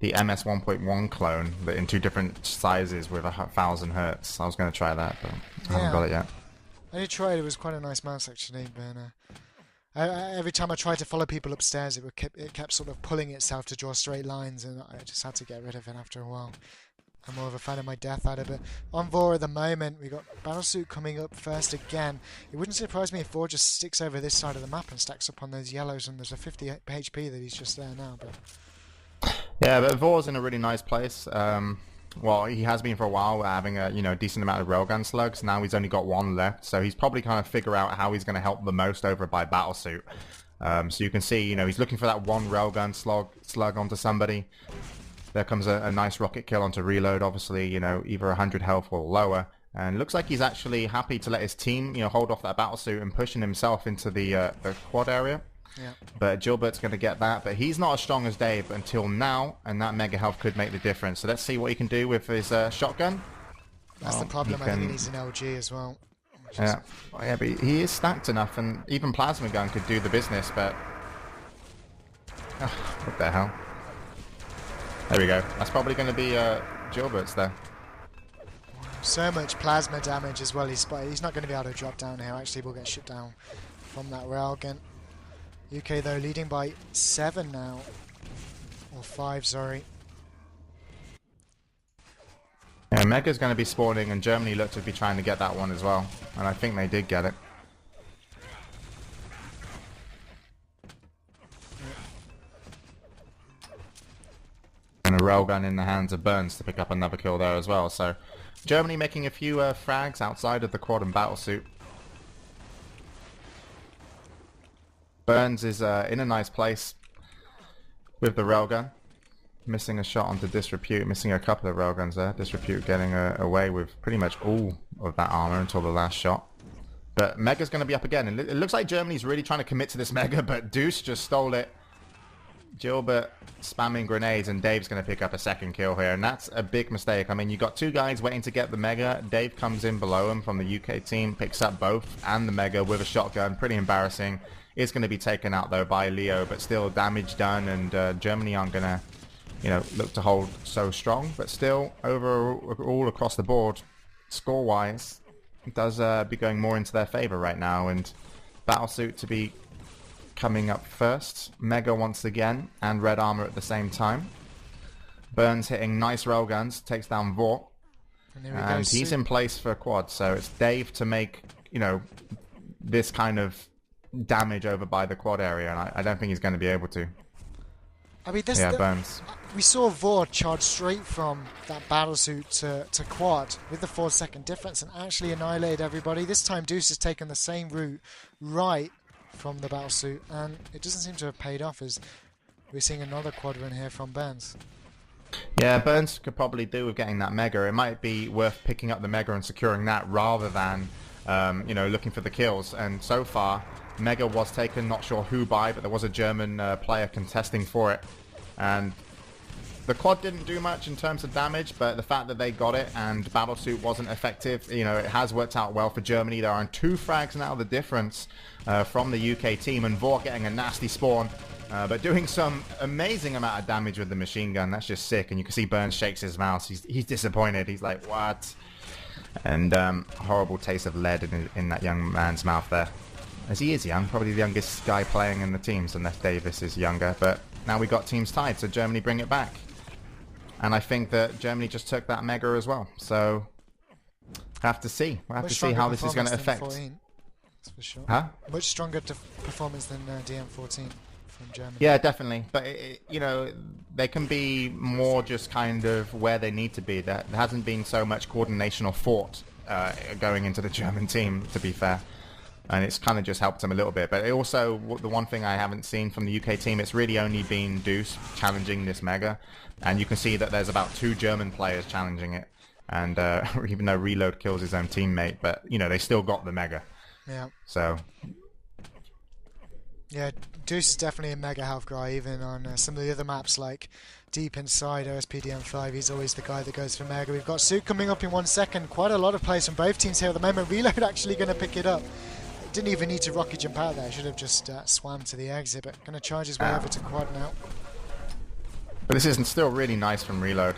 MS 1.1 clone, but in 2 different sizes with 1,000 hertz. I was going to try that, but I haven't got it yet. I did try it. It was quite a nice mouse actually, but every time I tried to follow people upstairs, it kept sort of pulling itself to draw straight lines, and I just had to get rid of it after a while. I'm more of a fan of my death adder, but on Vor at the moment, we got Battlesuit coming up first again. It wouldn't surprise me if Vor just sticks over this side of the map and stacks up on those yellows, and there's a 50 HP that he's just there now. But yeah, but Vor's in a really nice place. Well, he has been for a while, having a decent amount of railgun slugs. Now he's only got 1 left, so he's probably kind of figure out how he's going to help the most over by Battlesuit. So you can see, he's looking for that 1 railgun slug onto somebody. There comes a nice rocket kill onto reload, obviously, either 100 health or lower. And it looks like he's actually happy to let his team, hold off that Battlesuit and pushing himself into the quad area. Yeah. But Gilbert's going to get that. But he's not as strong as Dave until now, and that mega health could make the difference. So let's see what he can do with his shotgun. That's the problem. I think he needs an LG as well. Yeah, but he is stacked enough, and even plasma gun could do the business. But what the hell? There we go. That's probably going to be Gilbert's there. So much plasma damage as well. He's not going to be able to drop down here. Actually, we'll get shut down from that railgun. UK though leading by 7 now, or 5, sorry. Yeah, Mega's going to be spawning, and Germany looked to be trying to get that one as well, and I think they did get it. And a railgun in the hands of Burns to pick up another kill there as well. So Germany making a few frags outside of the quad and battlesuit. Burns is in a nice place with the railgun. Missing a shot onto Disrepute, missing a couple of railguns there. Disrepute getting away with pretty much all of that armor until the last shot. But Mega's going to be up again. And it looks like Germany's really trying to commit to this Mega, but Deuce just stole it Gilbert spamming grenades, and Dave's going to pick up a second kill here, and that's a big mistake. I mean, you got two guys waiting to get the Mega. Dave comes in below him from the UK team, picks up both and the Mega with a shotgun. Pretty embarrassing. It's going to be taken out, though, by Leo, but still damage done, and Germany aren't going to, look to hold so strong. But still, overall across the board, score-wise, it does be going more into their favor right now, and Battlesuit to be coming up first. Mega once again, and Red Armor at the same time. Burns hitting nice railguns, takes down Vort. And he's in place for a quad, so it's Dave to make, this kind of damage over by the quad area, and I don't think he's going to be able to. I mean, Burns. We saw Vort charge straight from that battlesuit to quad with the 4-second difference and actually annihilated everybody. This time Deuce has taken the same route right from the battlesuit, and it doesn't seem to have paid off, as we're seeing another quad run here from Burns. Yeah, Burns could probably do with getting that Mega. It might be worth picking up the Mega and securing that rather than, looking for the kills. And so far, Mega was taken, not sure who by, but there was a German player contesting for it. And the quad didn't do much in terms of damage, but the fact that they got it and Battlesuit wasn't effective, it has worked out well for Germany. There are 2 frags now, the difference from the UK team, and Vort getting a nasty spawn, but doing some amazing amount of damage with the machine gun. That's just sick, and you can see Burns shakes his mouth. He's disappointed. He's like, what? And horrible taste of lead in that young man's mouth there. As he is young, probably the youngest guy playing in the teams, unless Davis is younger. But now we got teams tied, so Germany bring it back. And I think that Germany just took that Mega as well. So, have to see. We'll have to see how this is going to affect. 14, that's for sure. Huh? Much stronger performance than DM14 from Germany. Yeah, definitely. But, they can be more just kind of where they need to be. There hasn't been so much coordination or thought going into the German team, to be fair. And it's kind of just helped them a little bit. But it also, the one thing I haven't seen from the UK team, it's really only been Deuce challenging this Mega. And you can see that there's about 2 German players challenging it. And even though Reload kills his own teammate, but, they still got the Mega. Yeah. So. Yeah, Deuce is definitely a Mega health guy, even on some of the other maps like Deep Inside, OSPDM5. He's always the guy that goes for Mega. We've got Suit coming up in 1 second. Quite a lot of players from both teams here at the moment. Reload actually going to pick it up. Didn't even need to rocket jump out there. Should have just swam to the exit, but going to charge his way over to quad now. But this isn't still really nice from Reload.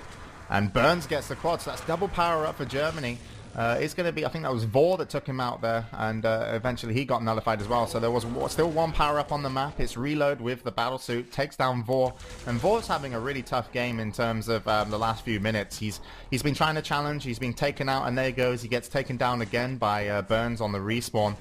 And Burns gets the quad, so that's double power up for Germany. It's going to be, I think that was Vort that took him out there, and eventually he got nullified as well. So there was still 1 power up on the map. It's Reload with the battlesuit, takes down Vort. And Vort's having a really tough game in terms of the last few minutes. He's been trying to challenge, he's been taken out, and there he goes. He gets taken down again by Burns on the respawn.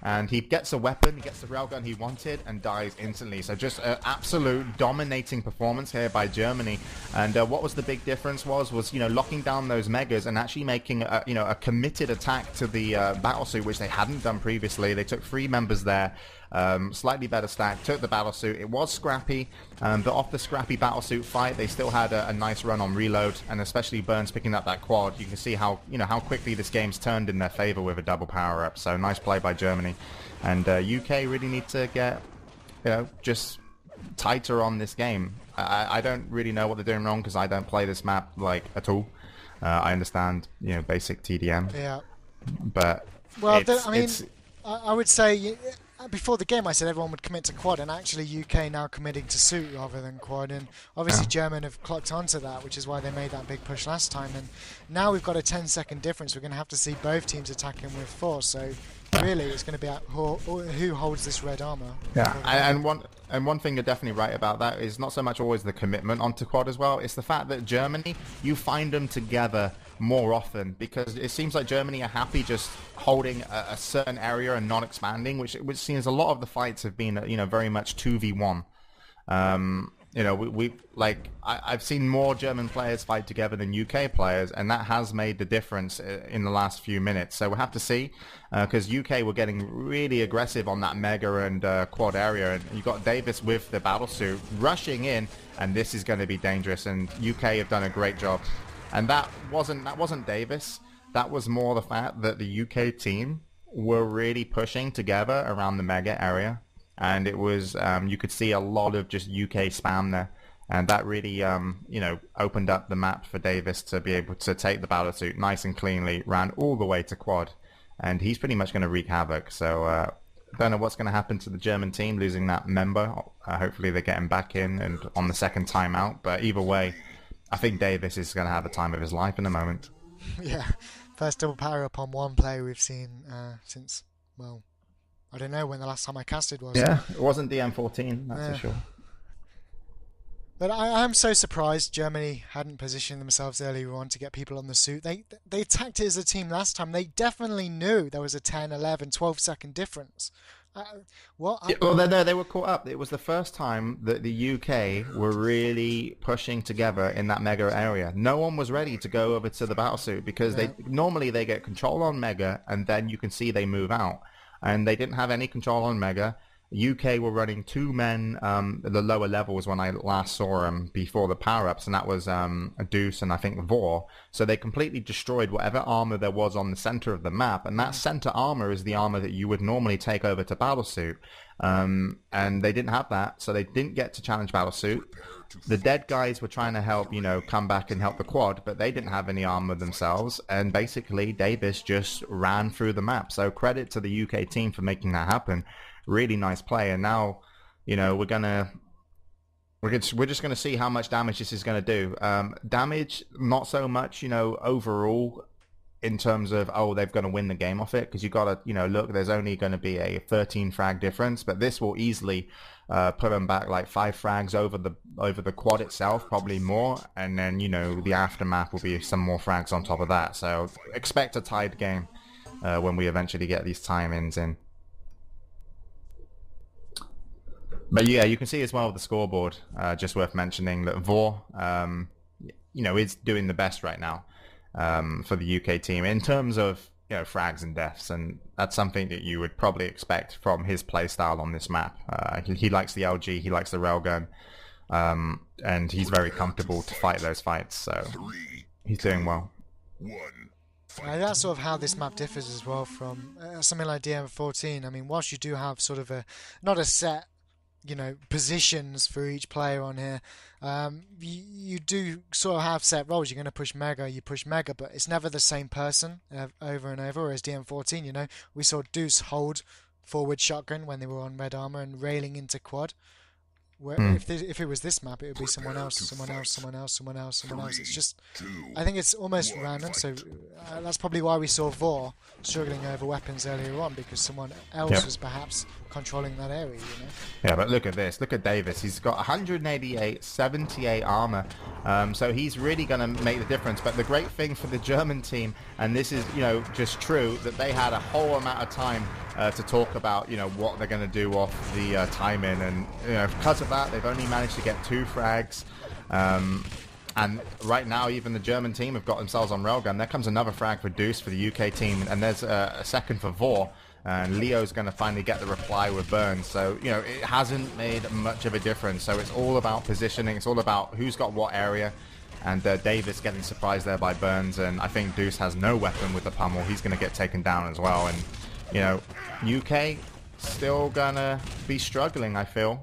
And he gets a weapon, he gets the railgun he wanted, and dies instantly. So just an absolute dominating performance here by Germany. And what was the big difference was locking down those Megas and actually making a committed attack to the battlesuit, which they hadn't done previously. They took 3 members there. Slightly better stack, took the battlesuit. It was scrappy, but off the scrappy battlesuit fight, they still had a nice run on Reload, and especially Burns picking up that quad. You can see how how quickly this game's turned in their favor with a double power up. So nice play by Germany, and UK really need to get just tighter on this game. I don't really know what they're doing wrong because I don't play this map like at all. I understand basic TDM. Yeah. But well, I would say. Before the game I said everyone would commit to quad, and actually UK now committing to suit rather than quad, and obviously German have clocked onto that, which is why they made that big push last time, and now we've got a 10-second difference. We're going to have to see both teams attacking with force, so really it's going to be who holds this red armor. Yeah, and one thing you're definitely right about that is not so much always the commitment onto quad as well, it's the fact that Germany, you find them together more often, because it seems like Germany are happy just holding a certain area and not expanding, which seems a lot of the fights have been very much 2v1. I've seen more German players fight together than UK players, and that has made the difference in the last few minutes. So we'll have to see, because UK were getting really aggressive on that Mega and quad area, and you got Davis with the battlesuit rushing in, and this is going to be dangerous, and UK have done a great job. And that wasn't Davis. That was more the fact that the UK team were really pushing together around the Mega area. and it was you could see a lot of just UK spam there, and that really you know, opened up the map for Davis to be able to take the battlesuit nice and cleanly, ran all the way to quad, and he's pretty much going to wreak havoc. So don't know what's going to happen to the German team losing that member. Hopefully they get him back in and on the second timeout, but either way, I think Davis is going to have the time of his life in a moment. Yeah, first double power up on one player we've seen since, well, I don't know when the last time I casted was. Yeah, it wasn't DM14, that's Yeah. for sure. But I'm so surprised Germany hadn't positioned themselves earlier on to get people on the suit. They attacked it as a team last time. They definitely knew there was a 10, 11, 12-second difference. What? Yeah, well, they were caught up. It was the first time that the UK were really pushing together in that Mega area. No one was ready to go over to the battlesuit because Yeah. normally they get control on Mega and then you can see they move out. And they didn't have any control on Mega. UK were running 2 men at the lower levels when I last saw them before the power-ups, and that was a Deuce and I think Vor. So they completely destroyed whatever armor there was on the center of the map, and that center armor is the armor that you would normally take over to Battlesuit. And they didn't have that, so they didn't get to challenge Battlesuit. The dead guys were trying to help, you know, come back and help the quad, but they didn't have any armor themselves, and basically Davis just ran through the map. So credit to the UK team for making that happen. Really nice play, and now, you know, we're just gonna see how much damage this is gonna do. Damage, not so much, you know, overall, in terms of, oh, they're gonna win the game off it, because you gotta, you know, look, there's only gonna be a 13 frag difference, but this will easily put them back like 5 frags over the quad itself, probably more, and then, you know, the aftermath will be some more frags on top of that. So expect a tied game when we eventually get these time-ins in. But yeah, you can see as well the scoreboard, just worth mentioning that Vor, you know, is doing the best right now for the UK team in terms of, you know, frags and deaths, and that's something that you would probably expect from his playstyle on this map. He likes the LG, he likes the railgun, and he's very comfortable to fight those fights, so he's doing well. 1. That's sort of how this map differs as well from something like DM14. I mean, whilst you do have sort of not a set, you know, positions for each player on here, you do sort of have set roles. You're going to push Mega, you push Mega, but it's never the same person over and over. Whereas DM14, you know, we saw Deuce hold forward shotgun when they were on red armor and railing into quad. Where if it was this map, it would be someone else, someone else, someone else, someone else, someone else. It's just, I think it's almost random. So that's probably why we saw Vor struggling over weapons earlier on, because someone else was perhaps controlling that area, you know. Yeah, but look at this. Look at Davis. He's got 188, 78 armor. So he's really going to make the difference. But the great thing for the German team, and this is, you know, just true, that they had a whole amount of time to talk about, you know, what they're going to do off the time in. And, you know, because of that, they've only managed to get 2 frags. And right now, even the German team have got themselves on railgun. There comes another frag for Deuce for the UK team. And there's a second for Vor. And Leo's going to finally get the reply with Burns. So, you know, it hasn't made much of a difference. So it's all about positioning. It's all about who's got what area. And Davis getting surprised there by Burns. And I think Deuce has no weapon with the pummel. He's going to get taken down as well. And, you know, UK still going to be struggling, I feel,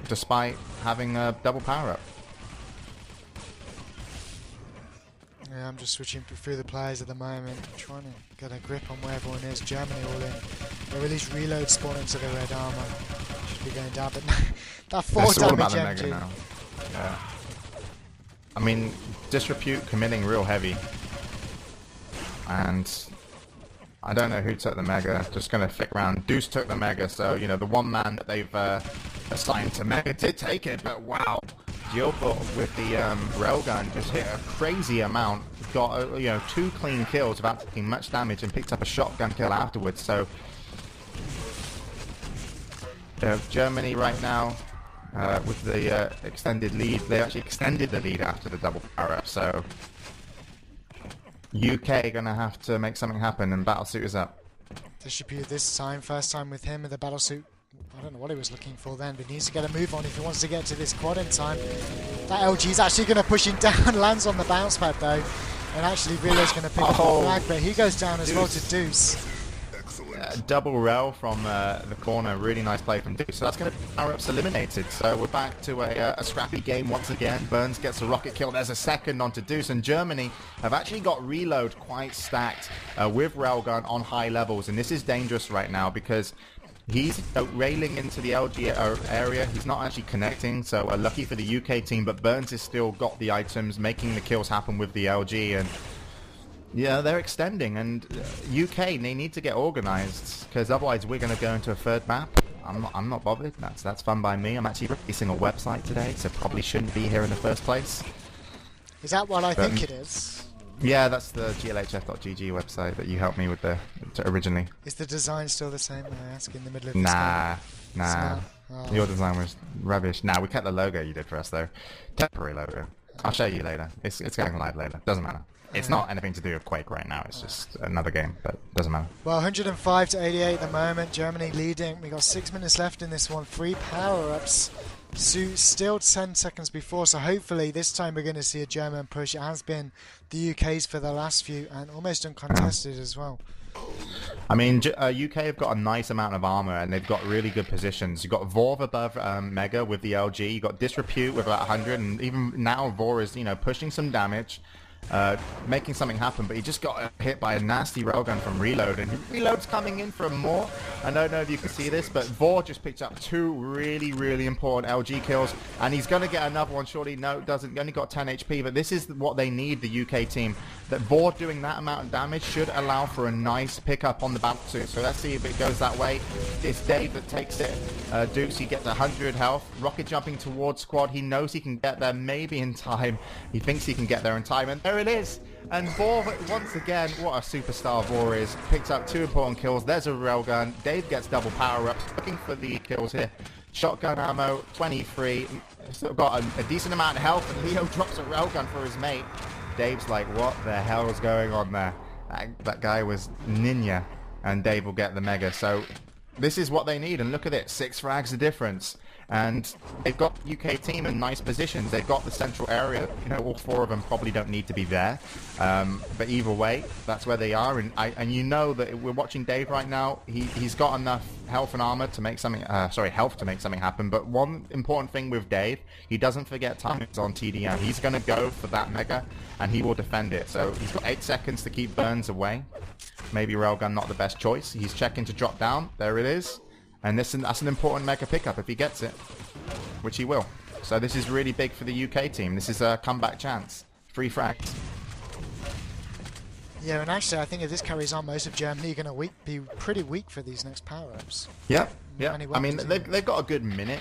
despite having a double power-up. Yeah, I'm just switching through the players at the moment, trying to get a grip on where everyone is. Germany all in. Or at least reload spawn into the red armor. Should be going down, but that 4 It's all damage about the MG. Mega now. Yeah. I mean, Disrepute committing real heavy. And I don't know who took the Mega. Just going to flick around. Deuce took the Mega, so, you know, the one man that they've assigned to Mega did take it, but wow. Gilbert with the railgun just hit a crazy amount. Got, you know, 2 clean kills without taking much damage and picked up a shotgun kill afterwards. So, you know, Germany right now with the extended lead, they actually extended the lead after the double power up. So, UK gonna have to make something happen, and Battlesuit is up. Distribute this time, first time with him in the battlesuit. I don't know what he was looking for then, but he needs to get a move on if he wants to get to this quad in time. That LG is actually going to push him down, lands on the bounce pad though, and actually Relo's going to pick up the flag, but he goes down as well to Deuce. double rail from the corner. Really nice play from Duke. So that's going to be power-ups eliminated. So we're back to a scrappy game once again. Burns gets a rocket kill. There's a second onto Deuce. And Germany have actually got reload quite stacked with railgun on high levels. And this is dangerous right now because he's railing into the LG area. He's not actually connecting. So lucky for the UK team. But Burns has still got the items, making the kills happen with the LG. And yeah, they're extending, and UK, they need to get organized, because otherwise we're going to go into a third map. I'm not bothered. That's fun by me. I'm actually releasing a website today, so probably shouldn't be here in the first place. Is that what I think it is? Yeah, that's the glhf.gg website that you helped me with originally. Is the design still the same, may I ask, in the middle of Nah. Oh. Your design was rubbish. Nah, we kept the logo you did for us, though. Temporary logo. I'll show you later. It's going live later. Doesn't matter. It's not anything to do with Quake right now. It's just another game, but doesn't matter. Well, 105 to 88 at the moment. Germany leading. We got 6 minutes left in this one. 3 power-ups. Still 10 seconds before, so hopefully this time we're going to see a German push. It has been the UK's for the last few, and almost uncontested as well. I mean, UK have got a nice amount of armor, and they've got really good positions. You've got Vorv above Mega with the LG. You've got Disrepute with about 100, and even now Vor is, pushing some damage. Making something happen, but he just got hit by a nasty railgun from Reload, and Reload's coming in for more. I don't know if you can see this, but Vor just picked up 2 really, really important LG kills, and he's going to get another one shortly. No, it doesn't. He only got 10 HP, but this is what they need, the UK team. That Vor doing that amount of damage should allow for a nice pickup on the battlesuit. So let's see if it goes that way. It's Dave that takes it. Dukes, he gets 100 health. Rocket jumping towards squad. He knows he can get there maybe in time. He thinks he can get there in time, and there it is. And Vor, once again, what a superstar Vor is. Picks up 2 important kills. There's a railgun. Dave gets double power-ups. Looking for the kills here. Shotgun ammo, 23. Still got a decent amount of health, and Leo drops a railgun for his mate. Dave's like, what the hell is going on there? That guy was ninja, and Dave will get the mega. So this is what they need, and look at it. 6 frags the difference. And they've got UK team in nice positions. They've got the central area. All 4 of them probably don't need to be there. But either way, that's where they are. And you know that we're watching Dave right now. He's got enough health and armor to make something. Health to make something happen. But one important thing with Dave, he doesn't forget timings on TDM. He's going to go for that mega, and he will defend it. So he's got 8 seconds to keep Burns away. Maybe railgun not the best choice. He's checking to drop down. There it is. And that's an important mega pickup if he gets it, which he will. So this is really big for the UK team. This is a comeback chance. 3 frags. Yeah, and actually I think if this carries on, most of Germany are going to be pretty weak for these next power-ups. Yeah. Yeah, I mean, they've got a good minute,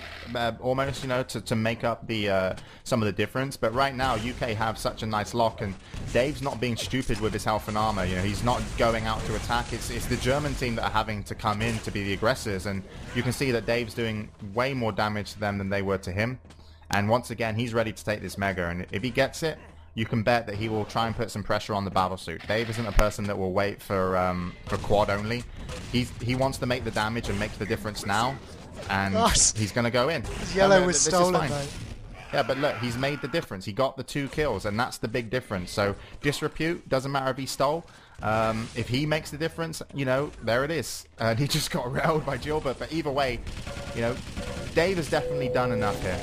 almost, to make up the some of the difference. But right now, UK have such a nice lock, and Dave's not being stupid with his health and armor. He's not going out to attack. It's the German team that are having to come in to be the aggressors, and you can see that Dave's doing way more damage to them than they were to him. And once again, he's ready to take this mega, and if he gets it, you can bet that he will try and put some pressure on the battlesuit. Dave isn't a person that will wait for quad only. He wants to make the damage and make the difference now, and he's going to go in. His yellow was stolen, though. Yeah, but look, he's made the difference. He got the 2 kills, and that's the big difference. So Disrepute, doesn't matter if he stole. If he makes the difference, there it is. And he just got railed by Gilbert. But either way, Dave has definitely done enough here.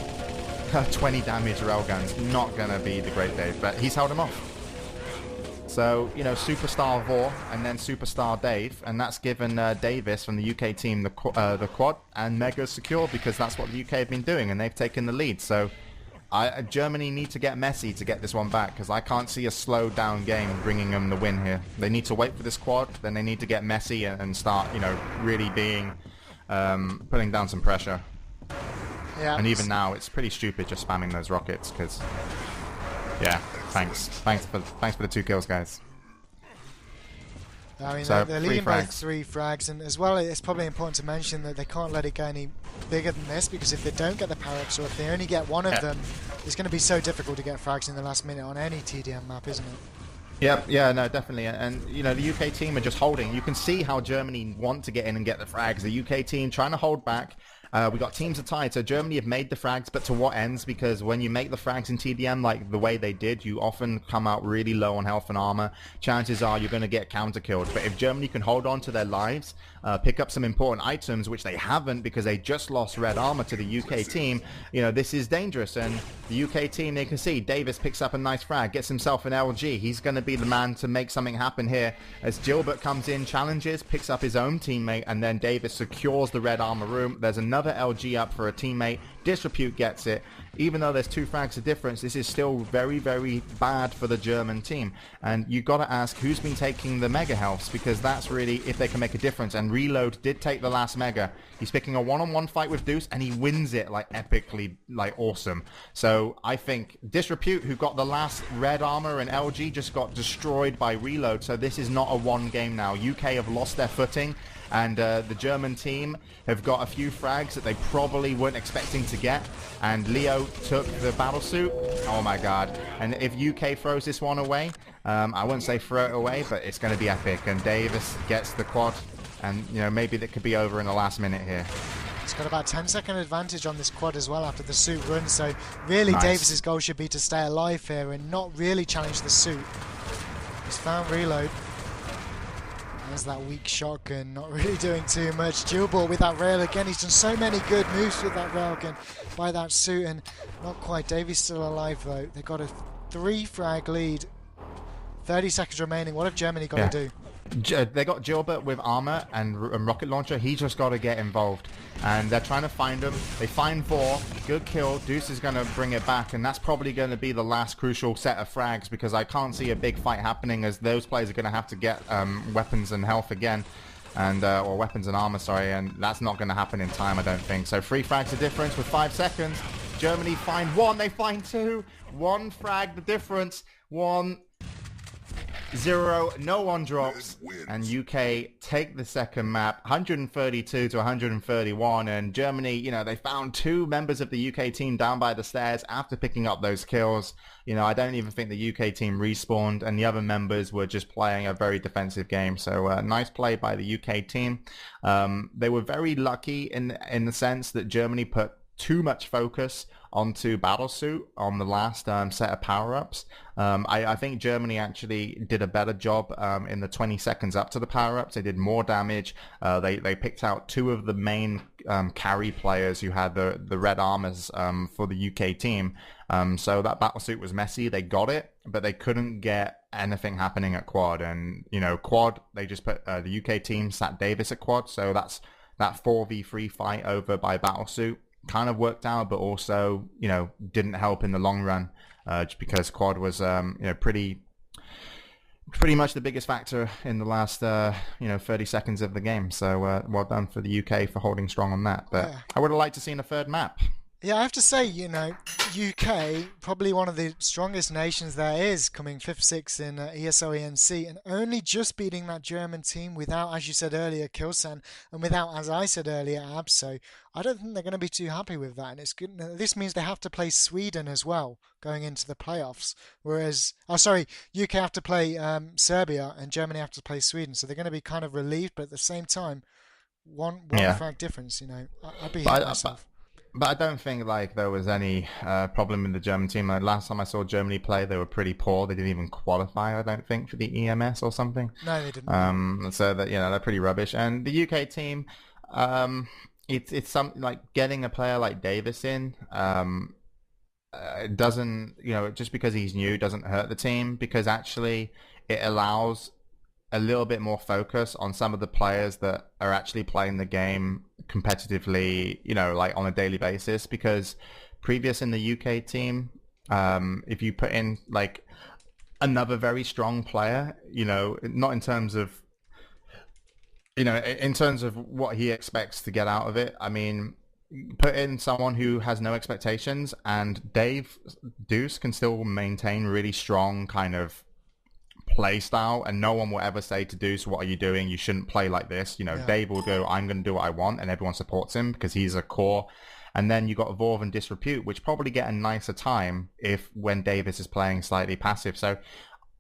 20 damage railguns, not going to be the great Dave, but he's held him off. So, Superstar Vor and then Superstar Dave, and that's given Davis from the UK team the quad and mega secure, because that's what the UK have been doing, and they've taken the lead. So Germany need to get messy to get this one back, because I can't see a slowed down game bringing them the win here. They need to wait for this quad, then they need to get messy and start, really being, putting down some pressure. Yeah. And even now, it's pretty stupid just spamming those rockets, because, yeah, thanks for the 2 kills, guys. I mean, so they're leading by 3 frags, and as well, it's probably important to mention that they can't let it go any bigger than this, because if they don't get the power-ups, or if they only get one of them, it's going to be so difficult to get frags in the last minute on any TDM map, isn't it? Yep, yeah, no, definitely. And, the UK team are just holding. You can see how Germany want to get in and get the frags. The UK team trying to hold back. We got teams are tied, so Germany have made the frags, but to what ends? Because when you make the frags in TDM like the way they did, you often come out really low on health and armor. Chances are you're going to get counter-killed. But if Germany can hold on to their lives, pick up some important items, which they haven't because they just lost red armor to the UK team, you know, this is dangerous. And the UK team, you can see, Davis picks up a nice frag, gets himself an LG. He's going to be the man to make something happen here. As Gilbert comes in, challenges, picks up his own teammate, and then Davis secures the red armor room. There's another LG up for a teammate. Disrepute gets it. Even though there's 2 frags of difference, this is still very, very bad for the German team. And you got to ask who's been taking the mega healths, because that's really if they can make a difference. And Reload did take the last mega. He's picking a one-on-one fight with Deuce, and he wins it like epically, like awesome. So I think Disrepute, who got the last red armor and LG, just got destroyed by Reload. So this is not a one game now. UK have lost their footing. And the German team have got a few frags that they probably weren't expecting to get. And Leo took the battle suit. Oh my god. And if UK throws this one away, I wouldn't say throw it away, but it's going to be epic. And Davis gets the quad. And, you know, maybe that could be over in the last minute here. He's got about 10-second advantage on this quad as well after the suit run. So really Nice. Davis's goal should be to stay alive here and not really challenge the suit. He's found Reload. There's that weak shotgun, not really doing too much. Dual ball with that rail again. He's done so many good moves with that railgun by that suit, and not quite. Davies still alive though. They've got a 3 frag lead. 30 seconds remaining. What have Germany got to do? They got Gilbert with armor and rocket launcher. He just got to get involved, and they're trying to find him. They find Vor. Good kill. Deuce is going to bring it back, and that's probably going to be the last crucial set of frags, because I can't see a big fight happening, as those players are going to have to get weapons and health again, and or weapons and armor, sorry, and that's not going to happen in time, I don't think. So 3 frags the difference with 5 seconds. Germany find 1. They find 2. 1 frag the difference. 1. 0, no one drops, and UK take the second map, 132 to 131, and Germany, you know, they found 2 members of the UK team down by the stairs after picking up those kills. You know, I don't even think the UK team respawned, and the other members were just playing a very defensive game. So nice play by the UK team. They were very lucky in the sense that Germany put too much focus onto Battlesuit on the last set of power-ups. I think Germany actually did a better job in the 20 seconds up to the power-ups. They did more damage. They picked out 2 of the main carry players who had the red armors for the UK team. So that Battlesuit was messy. They got it, but they couldn't get anything happening at quad. And, you know, quad, they just put the UK team sat Davis at quad. So that's that 4v3 fight over by Battlesuit. Kind of worked out, but also, you know, didn't help in the long run, just because quad was, you know, pretty much the biggest factor in the last, you know, 30 seconds of the game. So well done for the UK for holding strong on that. But Yeah. I would have liked to seen a third map. Yeah, I have to say, you know, UK, probably one of the strongest nations there is, coming 5th, 6th in ESL ENC, and only just beating that German team without, as you said earlier, Kilsan, and without, as I said earlier, Ab. So I don't think they're going to be too happy with that. And it's good. This means they have to play Sweden as well going into the playoffs. Whereas, UK have to play Serbia and Germany have to play Sweden. So they're going to be kind of relieved, but at the same time, one frag difference, you know, I'd be hitting myself. But I don't think like there was any problem in the German team. Like, last time I saw Germany play, they were pretty poor. They didn't even qualify, I don't think, for the EMS or something. No, they didn't. So that, you know, they're pretty rubbish. And the UK team, it's something like getting a player like Davis in. It doesn't, you know, just because he's new doesn't hurt the team, because actually it allows a little bit more focus on some of the players that are actually playing the game competitively, you know, like on a daily basis. Because previous in the UK team, if you put in like another very strong player, you know, not in terms of, you know, in terms of what he expects to get out of it, I mean, put in someone who has no expectations, and Deuce can still maintain really strong kind of play style, and no one will ever say to Deuce, what are you doing? You shouldn't play like this. You know, yeah. Dave will go, I'm going to do what I want, and everyone supports him because he's a core. And then you got Vorv and Disrepute, which probably get a nicer time when Davis is playing slightly passive. So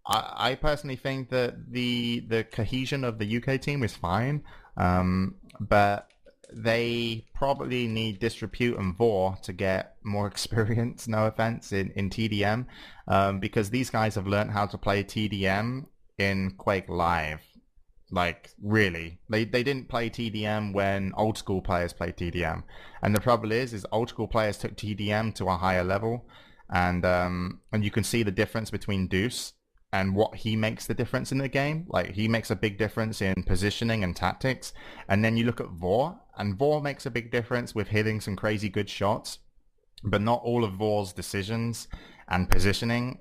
I personally think that the cohesion of the UK team is fine, but they probably need Disrepute and Vor to get more experience, no offense, in TDM, because these guys have learned how to play TDM in Quake Live. Like, really. They didn't play TDM when old school players played TDM. And the trouble is old school players took TDM to a higher level, and you can see the difference between Deuce and what he makes the difference in the game. Like, he makes a big difference in positioning and tactics. And then you look at Vor, and Vor makes a big difference with hitting some crazy good shots. But not all of Vor's decisions and positioning